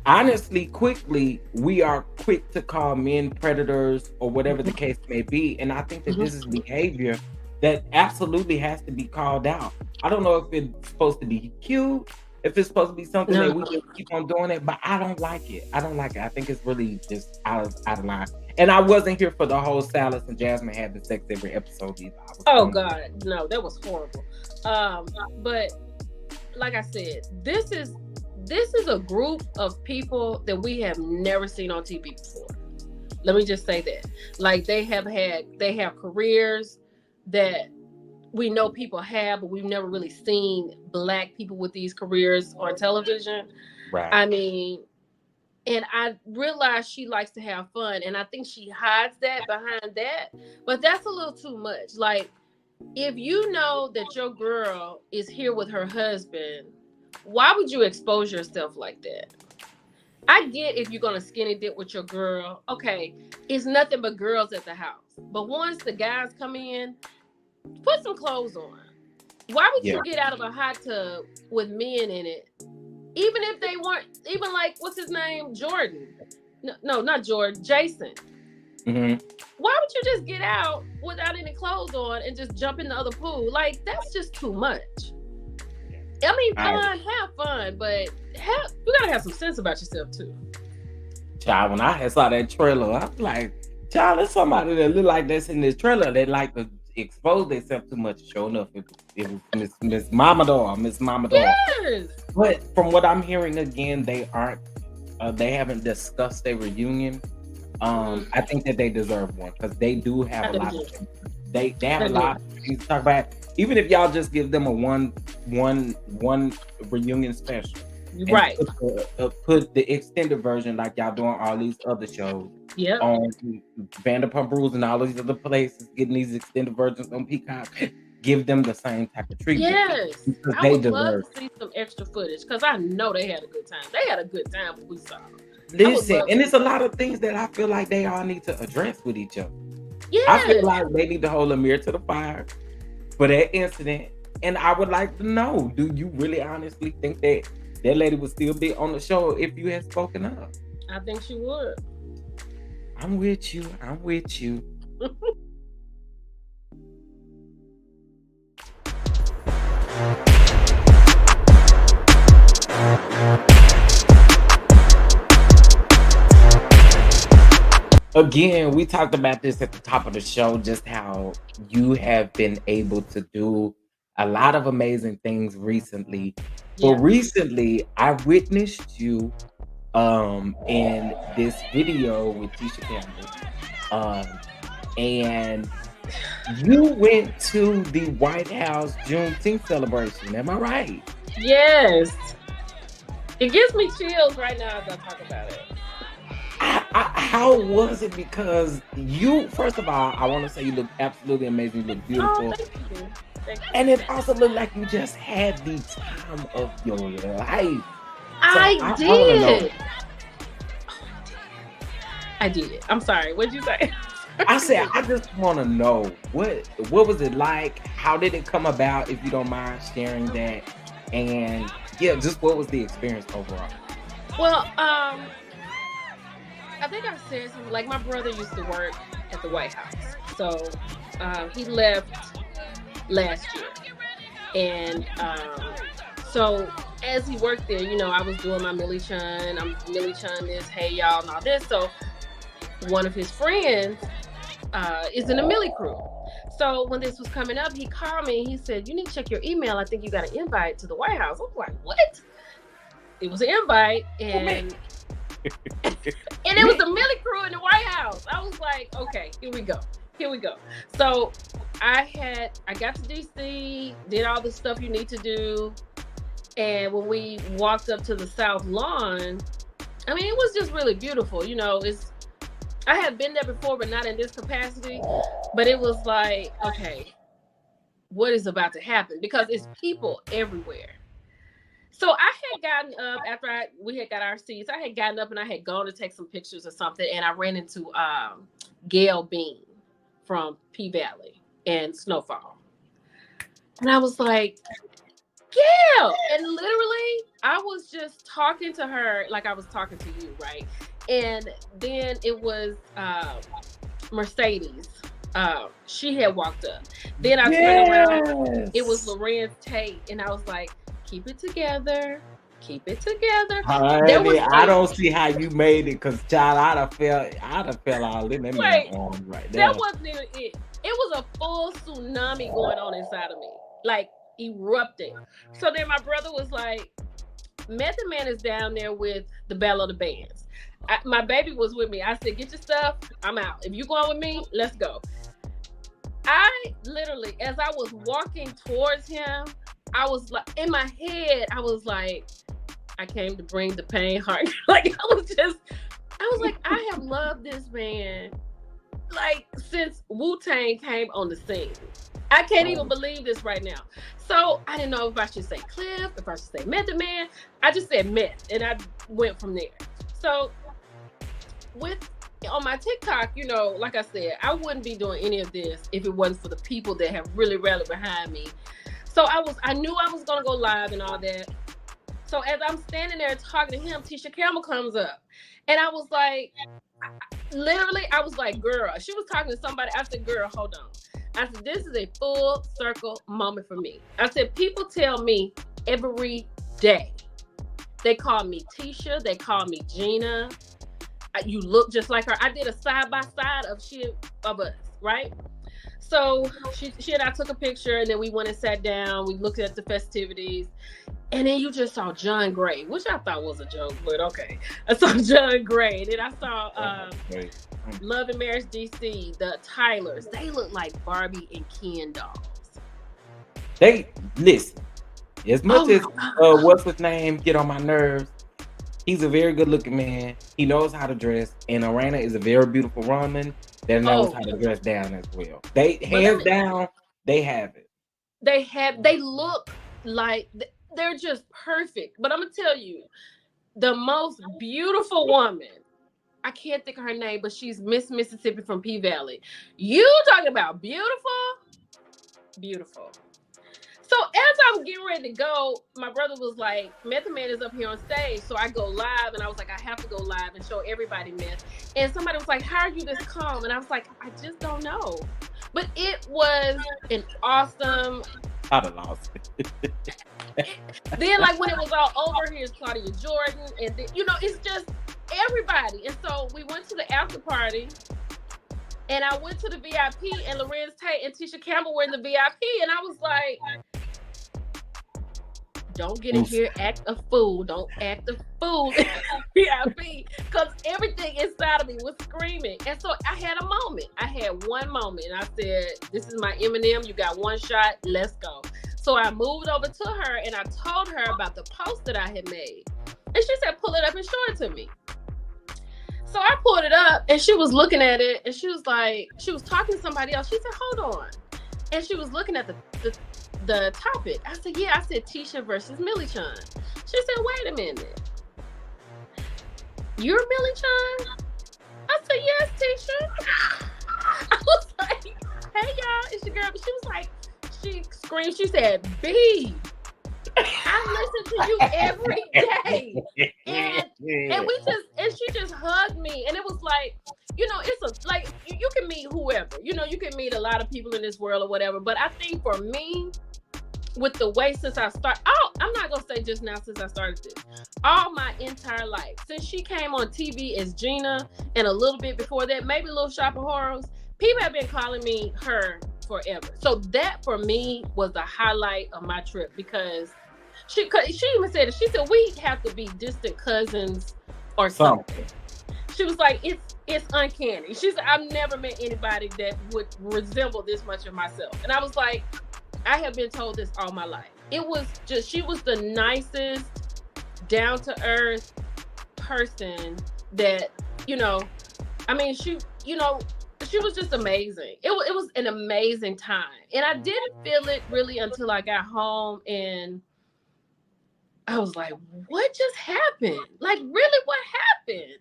honestly, quickly, we are quick to call men predators or whatever the case may be. And I think that this is behavior that absolutely has to be called out. I don't know if it's supposed to be cute, if it's supposed to be something that we just keep on doing it, but I don't like it. I think it's really just out of line. And I wasn't here for the whole Silas and Jasmine having sex every episode either. Oh God, no, that was horrible. But like I said, this is a group of people that we have never seen on TV before. Let me just say that. Like they have careers that we know people have, but we've never really seen Black people with these careers on television. Right. I mean, and I realize she likes to have fun, and I think she hides that behind that, but that's a little too much. Like, if you know that your girl is here with her husband, why would you expose yourself like that? I get if you're gonna skinny dip with your girl, okay, it's nothing but girls at the house. But once the guys come in, put some clothes on. Why would you get out of a hot tub with men in it? Even if they weren't, even like, what's his name? Jordan. No, not Jordan, Jason. Mm-hmm. Why would you just get out without any clothes on and just jump in the other pool? Like, that's just too much. I mean, fun, have fun, but you gotta have some sense about yourself too. Child, when I saw that trailer, I was like, child, there's somebody that look like this in this trailer that like to expose themselves too much. Sure enough, it was Miss Mamador. Yes. But from what I'm hearing, again, they haven't discussed a reunion. I think that they deserve one because they do have a lot of things. They have a lot of things to talk about. Even if y'all just give them a one reunion special, right? Put the extended version like y'all doing all these other shows. Yeah. On Vanderpump Rules and all these other places, getting these extended versions on Peacock. Give them the same type of treatment. Yes, I would love to see some extra footage because I know they had a good time. They had a good time when we saw them. Listen, and it's a lot of things that I feel like they all need to address with each other. Yeah, I feel like they need to hold a mirror to the fire for that incident. And I would like to know, do you really honestly think that lady would still be on the show if you had spoken up? I think she would. I'm with you. Again, we talked about this at the top of the show, just how you have been able to do a lot of amazing things recently. Yeah. But recently, I witnessed you in this video with Tisha Campbell. And you went to the White House Juneteenth celebration. Am I right? Yes. It gives me chills right now as I talk about it. How was it? Because you, first of all, I want to say you look absolutely amazing. You look beautiful. Oh, thank you. And it also looked like you just had the time of your life. I did. I did. I'm sorry. What'd you say? I said, I just want to know what was it like? How did it come about? If you don't mind sharing that, and yeah, just what was the experience overall? Well, I think I said something like my brother used to work at the White House, so he left last year, and so as he worked there, you know, I was doing my Millie Chun. I'm Millie Chun this, hey y'all, and all this. So one of his friends is in the Millie crew. So when this was coming up, he called me and he said, "You need to check your email. I think you got an invite to the White House." I was like, "What?" It was an invite, and and it was the Millie crew in the White House. I was like, "Okay, here we go." So I got to DC, did all the stuff you need to do, and when we walked up to the South Lawn, I mean, it was just really beautiful. You know, I had been there before, but not in this capacity. But it was like, okay, what is about to happen? Because it's people everywhere. So I had gotten up after we had got our seats. I had gotten up and I had gone to take some pictures or something, and I ran into Gail Bean from P-Valley and Snowfall. And I was like, Gail! And literally, I was just talking to her like I was talking to you, right? And then it was Mercedes. She had walked up. Then I turned around. It was Lorenz Tate. And I was like, keep it together. Honey, I don't see how you made it, because child, I'd have fell all in that man's arms right there. That wasn't even it. It was a full tsunami going on inside of me, like erupting. So then my brother was like, Method Man is down there with the Battle of the Bands. My baby was with me. I said, get your stuff. I'm out. If you going with me, let's go. I literally, as I was walking towards him, I was like, in my head, I was like, I came to bring the pain heart. Like, I was like, I have loved this man, like, since Wu-Tang came on the scene. I can't even believe this right now. So I didn't know if I should say Cliff, if I should say Method Man. I just said Meth, and I went from there. So on my TikTok, you know, like I said, I wouldn't be doing any of this if it wasn't for the people that have really rallied behind me. So I knew I was gonna go live and all that. So as I'm standing there talking to him, Tisha Campbell comes up, and I was like, literally, I was like, girl. She was talking to somebody. I said, girl, hold on. I said, this is a full circle moment for me. I said, people tell me every day. They call me Tisha. They call me Gina. You look just like her. I did a side-by-side of us, right? So she and I took a picture, and then we went and sat down. We looked at the festivities. And then you just saw John Gray, which I thought was a joke, but okay. I saw John Gray. And then I saw Love and Marriage DC, the Tylers. They look like Barbie and Ken dolls. They, listen, as much as what's his name get on my nerves, he's a very good looking man. He knows how to dress. And Arana is a very beautiful woman that knows how to dress down as well. They, hands down, they have it. They look like they're just perfect. But I'm gonna tell you, the most beautiful woman, I can't think of her name, but she's Miss Mississippi from P Valley. You talking about beautiful? Beautiful. So as I'm getting ready to go, my brother was like, Method Man is up here on stage. So I go live, and I was like, I have to go live and show everybody Meth. And somebody was like, how are you this calm? And I was like, I just don't know. But it was an awesome... I'd have lost it. Then, like, when it was all over, here's Claudia Jordan, and then, you know, it's just everybody. And so we went to the after party, and I went to the VIP, and Lorenz Tate and Tisha Campbell were in the VIP, and I was like, don't get in here, act a fool. Don't act a fool in VIP, because everything inside of me was screaming. And so I had a moment. I had one moment, and I said, this is my Eminem. You got one shot. Let's go. So I moved over to her, and I told her about the post that I had made. And she said, pull it up and show it to me. So I pulled it up, and she was looking at it, and she was like, she was talking to somebody else. She said, hold on. And she was looking at the topic. I said, yeah. I said, Tisha versus Millie Chun. She said, wait a minute. You're Millie Chun? I said, yes, Tisha. I was like, hey, y'all, it's your girl. But she was like, she screamed. She said, B, I listen to you every day. And she just hugged me. And it was like, you know, it's like, you can meet whoever. You know, you can meet a lot of people in this world or whatever. But I think for me, with the way since I started, I'm not going to say just now since I started this, all my entire life, since she came on TV as Gina, and a little bit before that, maybe Little Shop of Horrors, people have been calling me her forever. So that for me was the highlight of my trip, because she even said it. She said, we have to be distant cousins or something. She was like, it's uncanny. She said, I've never met anybody that would resemble this much of myself. And I was like, I have been told this all my life. It was just, she was the nicest, down-to-earth person that, you know, I mean, she was just amazing. It was an amazing time. And I didn't feel it really until I got home, and I was like, what just happened? Like, really, what happened?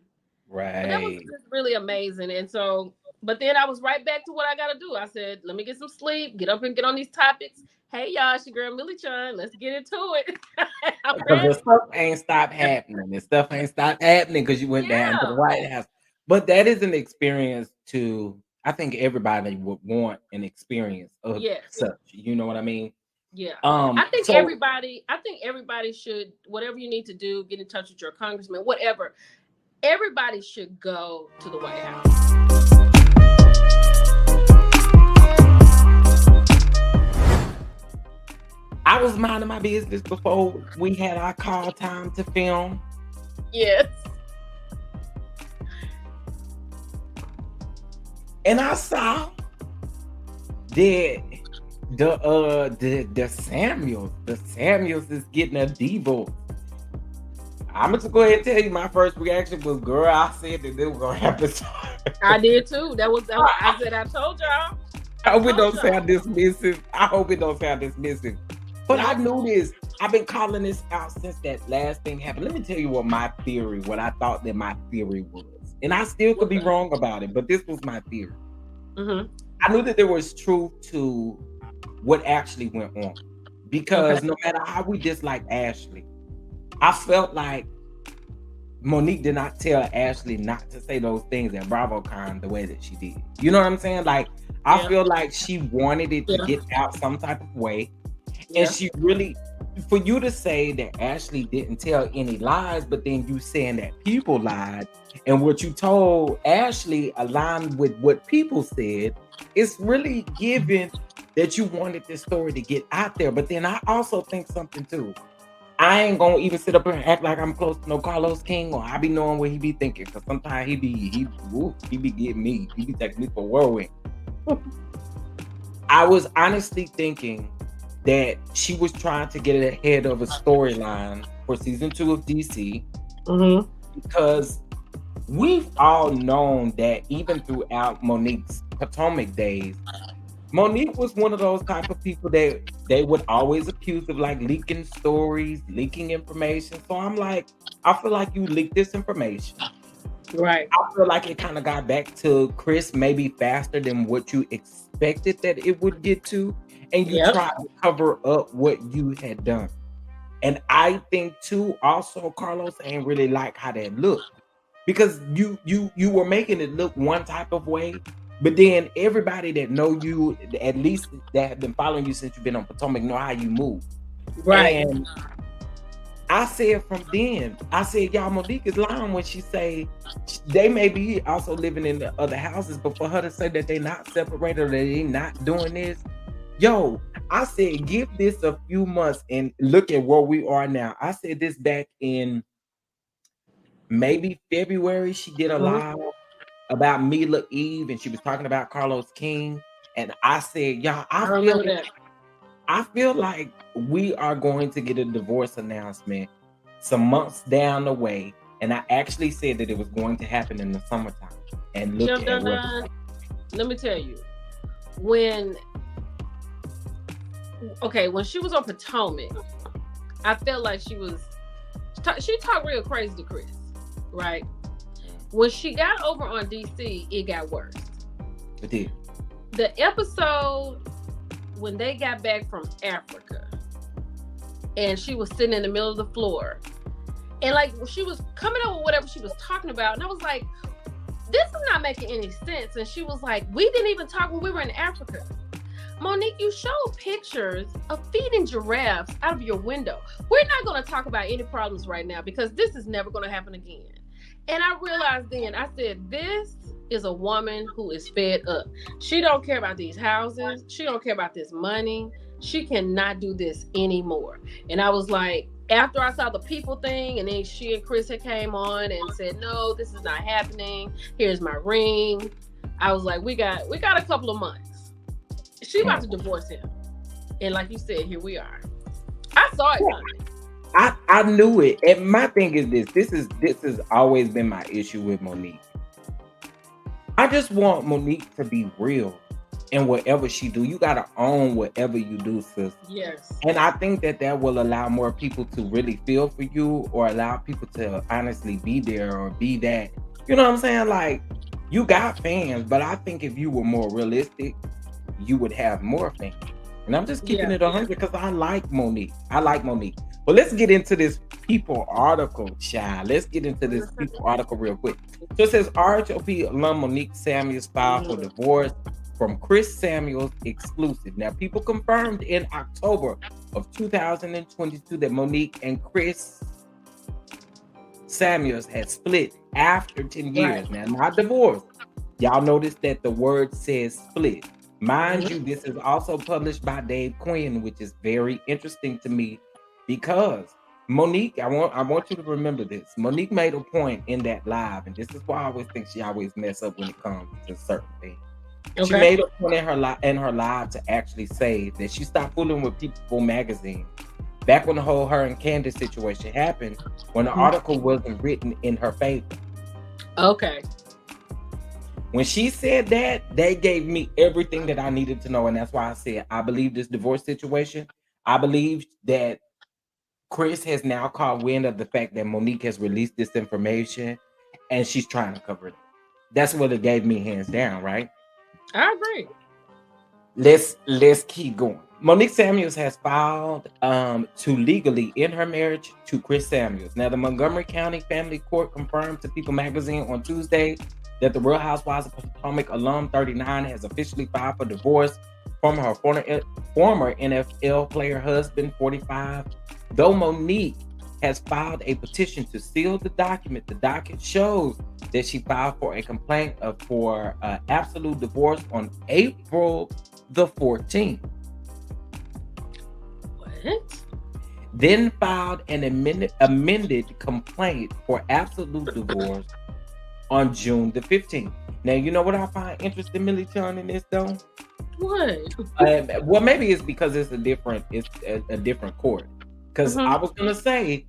Right. But that was just really amazing. And so, but then I was right back to what I got to do. I said, let me get some sleep, get up and get on these topics. Hey, y'all, it's your girl, Millie Chun. Let's get into it. Because the stuff ain't stopped happening. The stuff ain't stopped happening because you went down to the White House. But that is an experience I think everybody would want an experience of such. You know what I mean? Yeah. I think everybody should, whatever you need to do, get in touch with your congressman, whatever. Everybody should go to the White House. I was minding my business before we had our call time to film. Yes. And I saw that the Samuels is getting a divorce. I'm just go ahead and tell you, my first reaction was, girl, I said that they were gonna happen. I did too. I said, I told y'all. I hope it don't sound dismissive. But I knew this. I've been calling this out since that last thing happened. Let me tell you what I thought that my theory was. And I still could be wrong about it, but this was my theory. Mm-hmm. I knew that there was truth to what actually went on. Because no matter how we dislike Ashley, I felt like Monique did not tell Ashley not to say those things at BravoCon the way that she did. You know what I'm saying? Like, I feel like she wanted it to get out some type of way. And she really, for you to say that Ashley didn't tell any lies, but then you saying that people lied, and what you told Ashley aligned with what people said, it's really given that you wanted this story to get out there. But then I also think something too. I ain't gonna even sit up here and act like I'm close to no Carlos King, or I be knowing what he be thinking, because sometimes he be getting me. He be taking me for a whirlwind. I was honestly thinking that she was trying to get ahead of a storyline for season 2 of DC, because we've all known that even throughout Monique's Potomac days, Monique was one of those type of people that they would always accuse of like leaking stories, leaking information. So I'm like, I feel like you leaked this information. Right. I feel like it kind of got back to Chris maybe faster than what you expected that it would get to. And you tried to cover up what you had done. And I think too, also Carlos ain't really like how that looked. Because you were making it look one type of way. But then everybody that know you, at least that have been following you since you've been on Potomac, know how you move. Right. And I said from then, y'all, Monique is lying when she say they may be also living in the other houses, but for her to say that they not separated or they not doing this, yo, I said, give this a few months and look at where we are now. I said this back in maybe February. She did a live about Mila Eve, and she was talking about Carlos King. And I said, y'all, I feel like we are going to get a divorce announcement some months down the way. And I actually said that it was going to happen in the summertime. And look at what. Let me tell you, when she was on Potomac, I felt like she talked real crazy to Chris, right? When she got over on DC, it got worse. It did. The episode when they got back from Africa and she was sitting in the middle of the floor and like she was coming up with whatever she was talking about, and I was like, this is not making any sense. And she was like, we didn't even talk when we were in Africa. Monique, you showed pictures of feeding giraffes out of your window. We're not going to talk about any problems right now because this is never going to happen again. And I realized then, I said, this is a woman who is fed up. She don't care about these houses. She don't care about this money. She cannot do this anymore. And I was like, after I saw the people thing, and then she and Chris had came on and said, no, this is not happening. Here's my ring. I was like, we got a couple of months. She about to divorce him. And like you said, here we are. I saw it coming. I knew it. And my thing is this has always been my issue with Monique. I just want Monique to be real in whatever she do. You got to own whatever you do, sis. Yes. And I think that will allow more people to really feel for you, or allow people to honestly be there or be that. You know what I'm saying? Like, you got fans, but I think if you were more realistic, you would have more fans. And I'm just keeping it 100 because I like Monique. But let's get into this People article, child. Let's get into this People article real quick. So it says RHOP alum Monique Samuels filed for divorce from Chris Samuels exclusive. Now, People confirmed in October of 2022 that Monique and Chris Samuels had split after 10 years. Now, not divorced. Y'all notice that the word says split, Mind you, this is also published by Dave Quinn, which is very interesting to me because Monique, I want you to remember this. Monique made a point in that live, and this is why I always think she always mess up when it comes to certain things. Okay. She made a point in her live to actually say that she stopped fooling with People magazine back when the whole her and Candace situation happened, when the article wasn't written in her favor. Okay. When she said that, they gave me everything that I needed to know, and that's why I said I believe this divorce situation. I believe that Chris has now caught wind of the fact that Monique has released this information, and she's trying to cover it. That's what it gave me, hands down, right? I agree. Let's keep going. Monique Samuels has filed to legally end her marriage to Chris Samuels. Now, the Montgomery County Family Court confirmed to People magazine on Tuesday that the Real Housewives of Potomac alum 39 has officially filed for divorce from her former NFL player husband 45. Though Monique has filed a petition to seal the document shows that she filed for a complaint for absolute divorce on April the 14th. What? Then filed an amended complaint for absolute divorce on June the 15th. Now, you know what I find interesting, Millie Chan, in this though? What? Well, maybe it's because it's a different court. Because I was gonna say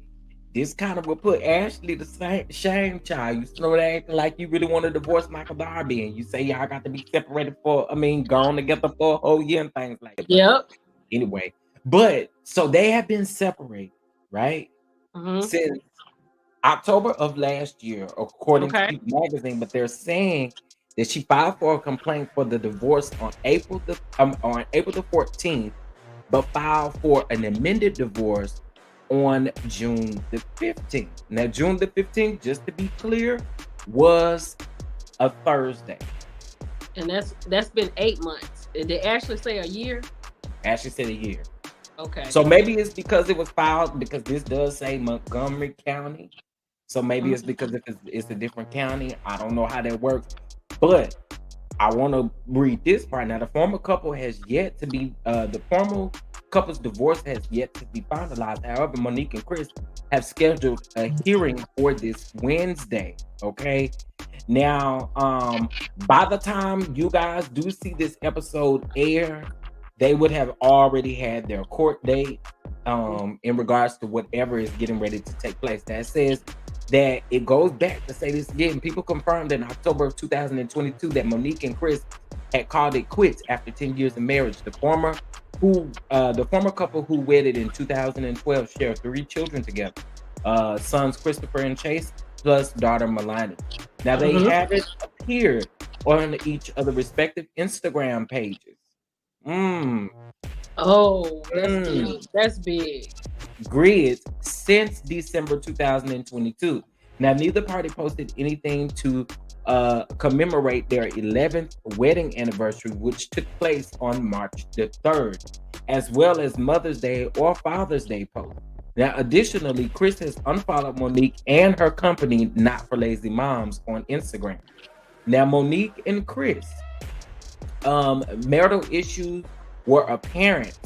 this kind of would put Ashley to shame, child. You start acting like you really want to divorce Michael Darby, and you say y'all got to be separated gone together for a whole year and things like that. Yep. Anyway, but so they have been separated, right? Since October of last year, according to People magazine. But they're saying that she filed for a complaint for the divorce on April the 14th, but filed for an amended divorce on June the 15th. Now, June the 15th, just to be clear, was a Thursday. And that's been 8 months. Did they actually say a year? Ashley said a year. Okay. So maybe it's because it was filed, because this does say Montgomery County. So maybe it's because it's a different county. I don't know how that works. But I want to read this part. Now, the former couple has yet to be, the former couple's divorce has yet to be finalized. However, Monique and Chris have scheduled a hearing for this Wednesday. Okay. Now, by the time you guys do see this episode air, they would have already had their court date in regards to whatever is getting ready to take place. That says that it goes back to say this again. People confirmed in October of 2022 that Monique and Chris had called it quits after 10 years of marriage. The former couple who wedded in 2012 share 3 children together, sons Christopher and Chase, plus daughter Melanie. Now, they haven't appeared on each other's respective Instagram pages. Oh, that's big. That's big. Grids since December 2022. Now, neither party posted anything to commemorate their 11th wedding anniversary, which took place on March the 3rd, as well as Mother's Day or Father's Day posts. Now, additionally, Chris has unfollowed Monique and her company, Not for Lazy Moms, on Instagram. Now, Monique and Chris, marital issues were apparent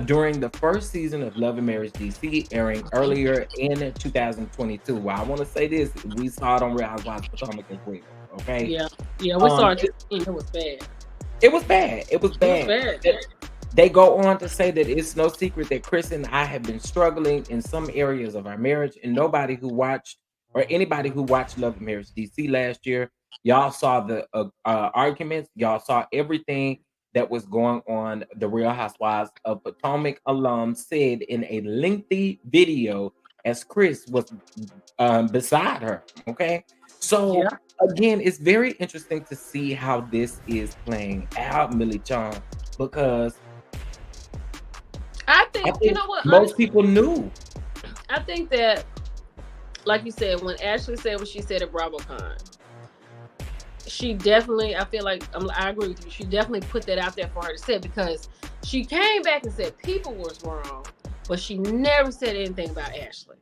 during the first season of Love and Marriage DC, airing earlier in 2022. Well, I want to say this: we saw it on Real Housewives of Potomac as well. Okay. Yeah, we saw it. It was bad. It was bad. It was bad. They go on to say that it's no secret that Chris and I have been struggling in some areas of our marriage, and anybody who watched Love and Marriage DC last year, y'all saw the arguments. Y'all saw everything that was going on. The Real Housewives of Potomac alum said in a lengthy video as Chris was beside her. Okay. So again, it's very interesting to see how this is playing out, Millie Chan, because I think you know what? Most people knew. I think that, like you said, when Ashley said what she said at BravoCon, she definitely, I feel like, I agree with you. She definitely put that out there for her to say, because she came back and said people was wrong, but she never said anything about Ashley.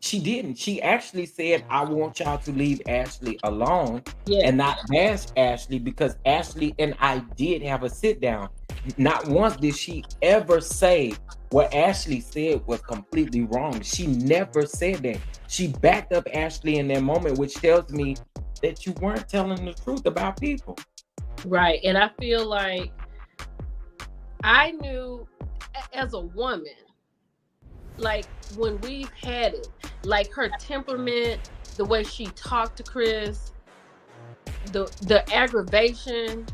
She didn't. She actually said, I want y'all to leave Ashley alone Yeah. and not bash Ashley, because Ashley and I did have a sit down. Not once did she ever say what Ashley said was completely wrong. She never said that. She backed up Ashley in that moment, which tells me that you weren't telling the truth about people. Right. And I feel like I knew as a woman, like when we've had it, like her temperament, the way she talked to Chris, the aggravation,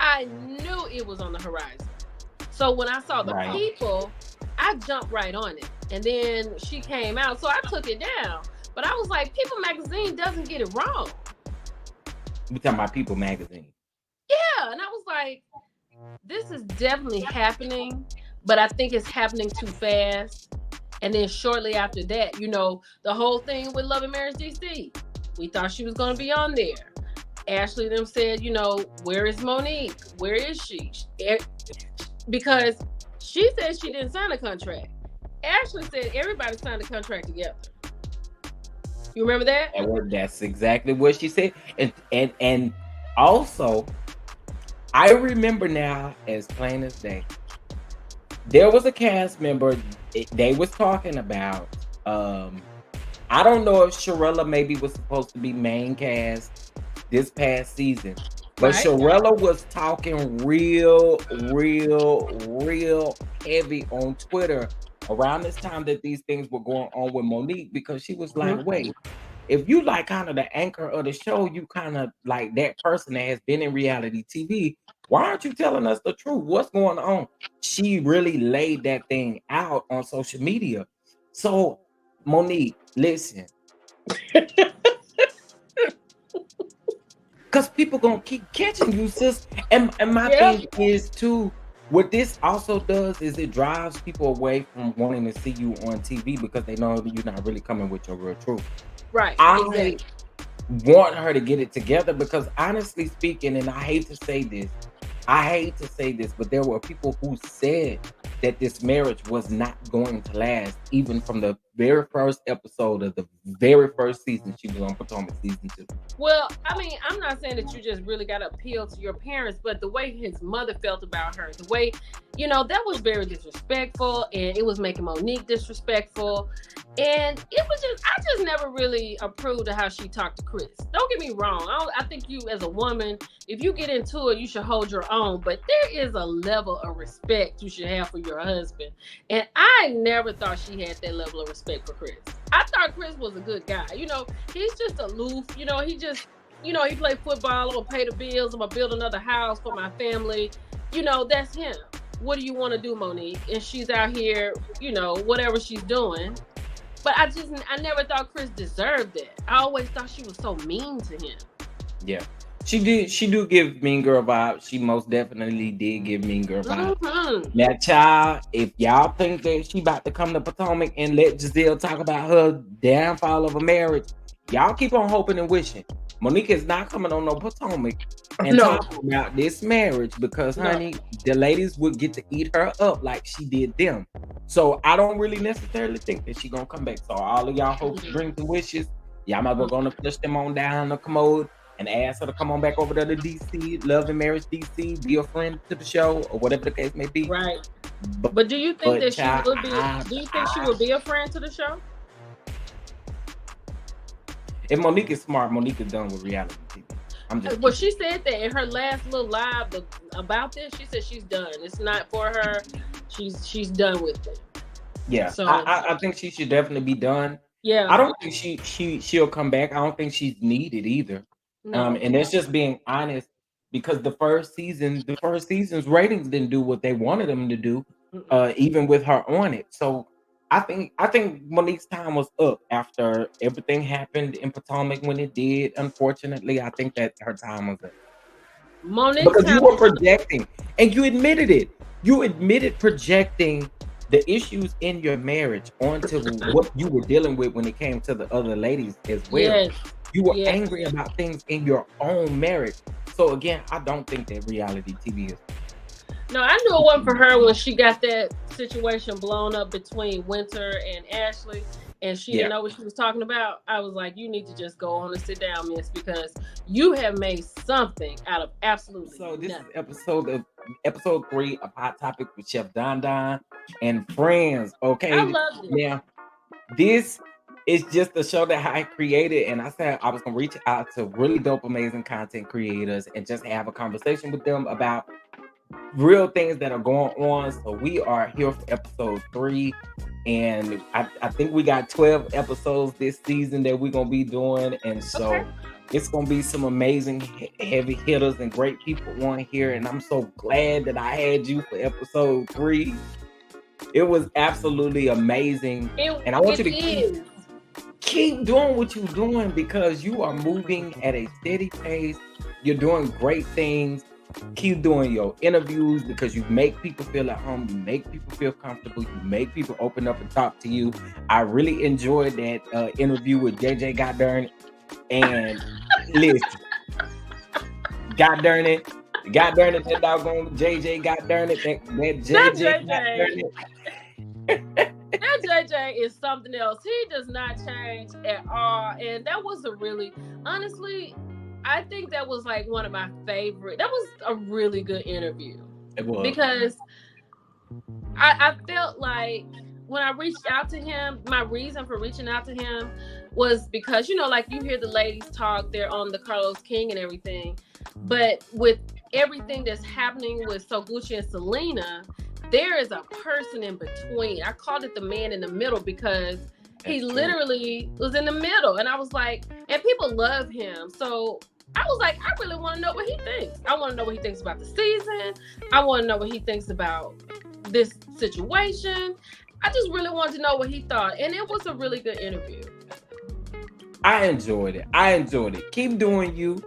I knew it was on the horizon. So when I saw the Right. people, I jumped right on it. And then she came out, so I took it down. But I was like, People Magazine doesn't get it wrong. We talking about People Magazine. Yeah, and I was like, this is definitely happening, but I think it's happening too fast. And then shortly after that, the whole thing with Love and Marriage DC, we thought she was going to be on there. Ashley them said, where is Monique? Where is she? Because she said she didn't sign a contract. Ashley said everybody signed a contract together. You remember that? That's exactly what she said. And also, I remember now as plain as day. There was a cast member they was talking about. I don't know if Sharella maybe was supposed to be main cast this past season, but Right. Sharella was talking real heavy on Twitter around this time that these things were going on with Monique, because she was like, wait, if you like kind of the anchor of the show, you kind of like that person that has been in reality TV, why aren't you telling us the truth? What's going on? She really laid that thing out on social media. So, Monique, listen. Because people gonna keep catching you, sis. And my thing is too, what this also does is it drives people away from wanting to see you on TV, because they know that you're not really coming with your real truth. Right. I want her to get it together, because honestly speaking, and I hate to say this, but there were people who said that this marriage was not going to last, even from the very first episode of the very first season she was on Potomac season 2. Well, I mean, I'm not saying that you just really got to appeal to your parents, but the way his mother felt about her, the way, that was very disrespectful, and it was making Monique disrespectful. And it was I just never really approved of how she talked to Chris. Don't get me wrong. I think you as a woman, if you get into it, you should hold your own, but there is a level of respect you should have for your husband. And I never thought she had that level of respect for Chris. I thought Chris was a good guy. He's just aloof. He just, he played football. I'm going to pay the bills. I'm going to build another house for my family. That's him. What do you want to do, Monique? And she's out here, whatever she's doing. But I never thought Chris deserved that. I always thought she was so mean to him. Yeah. She do give Mean Girl vibes. She most definitely did give Mean Girl vibes. Mm-hmm. Now, child, if y'all think that she about to come to Potomac and let Giselle talk about her downfall of a marriage, y'all keep on hoping and wishing. Monique is not coming on no Potomac and talking about this marriage, because, honey, the ladies would get to eat her up like she did them. So I don't really necessarily think that she gonna come back. So all of y'all hopes, dreams, and wishes, y'all might be gonna push them on down the commode and ask her to come on back over to the DC, Love and Marriage DC, be a friend to the show, or whatever the case may be. Right. But do you think that she would be? Do you think she would be a friend to the show? If Monique is smart, Monique is done with reality TV. Well, she said that in her last little live about this. She said she's done. It's not for her. She's done with it. Yeah. So I think she should definitely be done. Yeah. I don't think she'll come back. I don't think she's needed either. No. And that's just being honest, because the first season's ratings didn't do what they wanted them to do, even with her on it. So I think Monique's time was up after everything happened in Potomac when it did. Unfortunately, I think that her time was up. Because you were projecting, and you admitted it. You admitted projecting the issues in your marriage onto what you were dealing with when it came to the other ladies as well. Yes. You were angry about things in your own marriage. So again, I don't think that reality TV is. No, I knew it wasn't for her when she got that situation blown up between Winter and Ashley. and she Yeah. didn't know what she was talking about, I was like, you need to just go on and sit down, miss, because you have made something out of absolutely So this nothing. is episode 3 of Hot Topic with Chef Don Don and friends. Okay. I loved it. Now, this is just a show that I created, and I said I was gonna reach out to really dope, amazing content creators and just have a conversation with them about real things that are going on. So we are here for episode 3, and I think we got 12 episodes this season that we're gonna be doing, and so Okay. it's gonna be some amazing heavy hitters and great people on here. And I'm so glad that I had you for episode 3. It was absolutely amazing, and I want you to keep doing what you're doing, because you are moving at a steady pace. You're doing great things. Keep doing your interviews, because you make people feel at home. You make people feel comfortable. You make people open up and talk to you. I really enjoyed that interview with JJ Goddern. And listen, Goddern that doggone JJ Goddern it. That JJ Goddern it. That JJ is something else. He does not change at all. And that was honestly, I think that was like one of my favorite. That was a really good interview. It was. Because I felt like when I reached out to him, my reason for reaching out to him was because, like you hear the ladies talk, they're on the Carlos King and everything. But with everything that's happening with So Gucci and Selena, there is a person in between. I called it the man in the middle, because he literally was in the middle. And I was like, and people love him. So I was like, I really want to know what he thinks. I want to know what he thinks about the season. I want to know what he thinks about this situation. I just really wanted to know what he thought. And it was a really good interview. I enjoyed it. Keep doing you.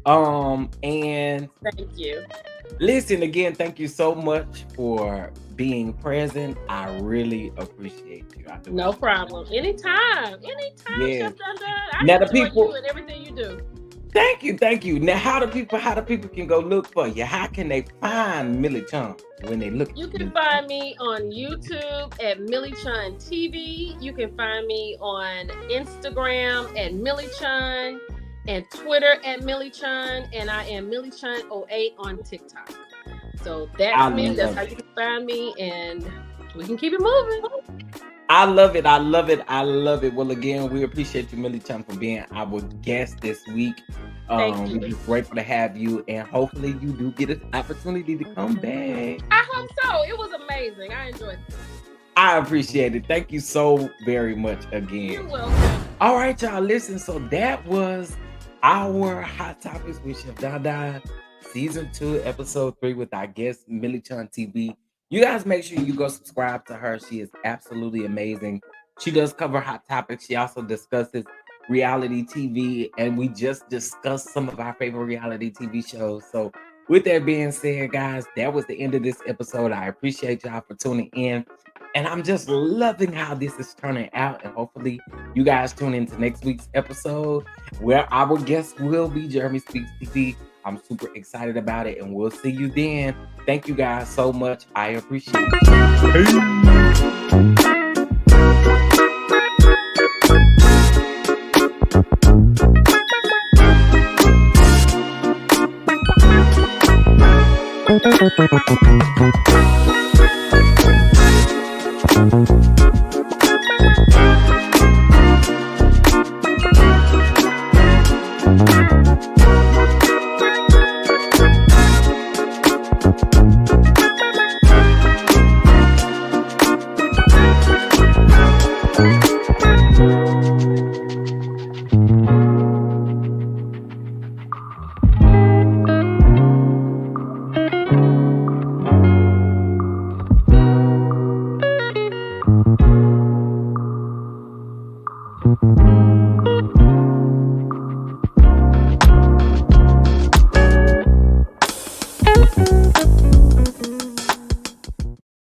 And Thank you. Listen, again, thank you so much for being present. I really appreciate you. No problem. Anytime. Yeah. Chef Don Don. I Now the enjoy people you and everything you do. Thank you. Now, how do people can go look for you? How can they find Millie Chun when they look? You can find me on YouTube at Millie Chun TV. You can find me on Instagram at Millie Chun and Twitter at Millie Chun, and I am Millie Chun 08 on TikTok. So that's me. That's how you can find me, and we can keep it moving. I love it. Well, again, we appreciate you, Millie Chun, for being our guest this week. Thank you. We're grateful to have you, and hopefully you do get an opportunity to come back. I hope so. It was amazing. I enjoyed it. I appreciate it. Thank you so very much again. You're welcome. All right, y'all. Listen, so that was our Hot Topics with Chef Dada, Season 2, Episode 3 with our guest, Millie Chun TV. You guys make sure you go subscribe to her. She is absolutely amazing. She does cover hot topics. She also discusses reality TV, and we just discussed some of our favorite reality TV shows. So with that being said, guys, that was the end of this episode. I appreciate y'all for tuning in, and I'm just loving how this is turning out. And hopefully you guys tune into next week's episode, where our guest will be Jeremy Speaks TV. I'm super excited about it, and we'll see you then. Thank you guys so much. I appreciate it.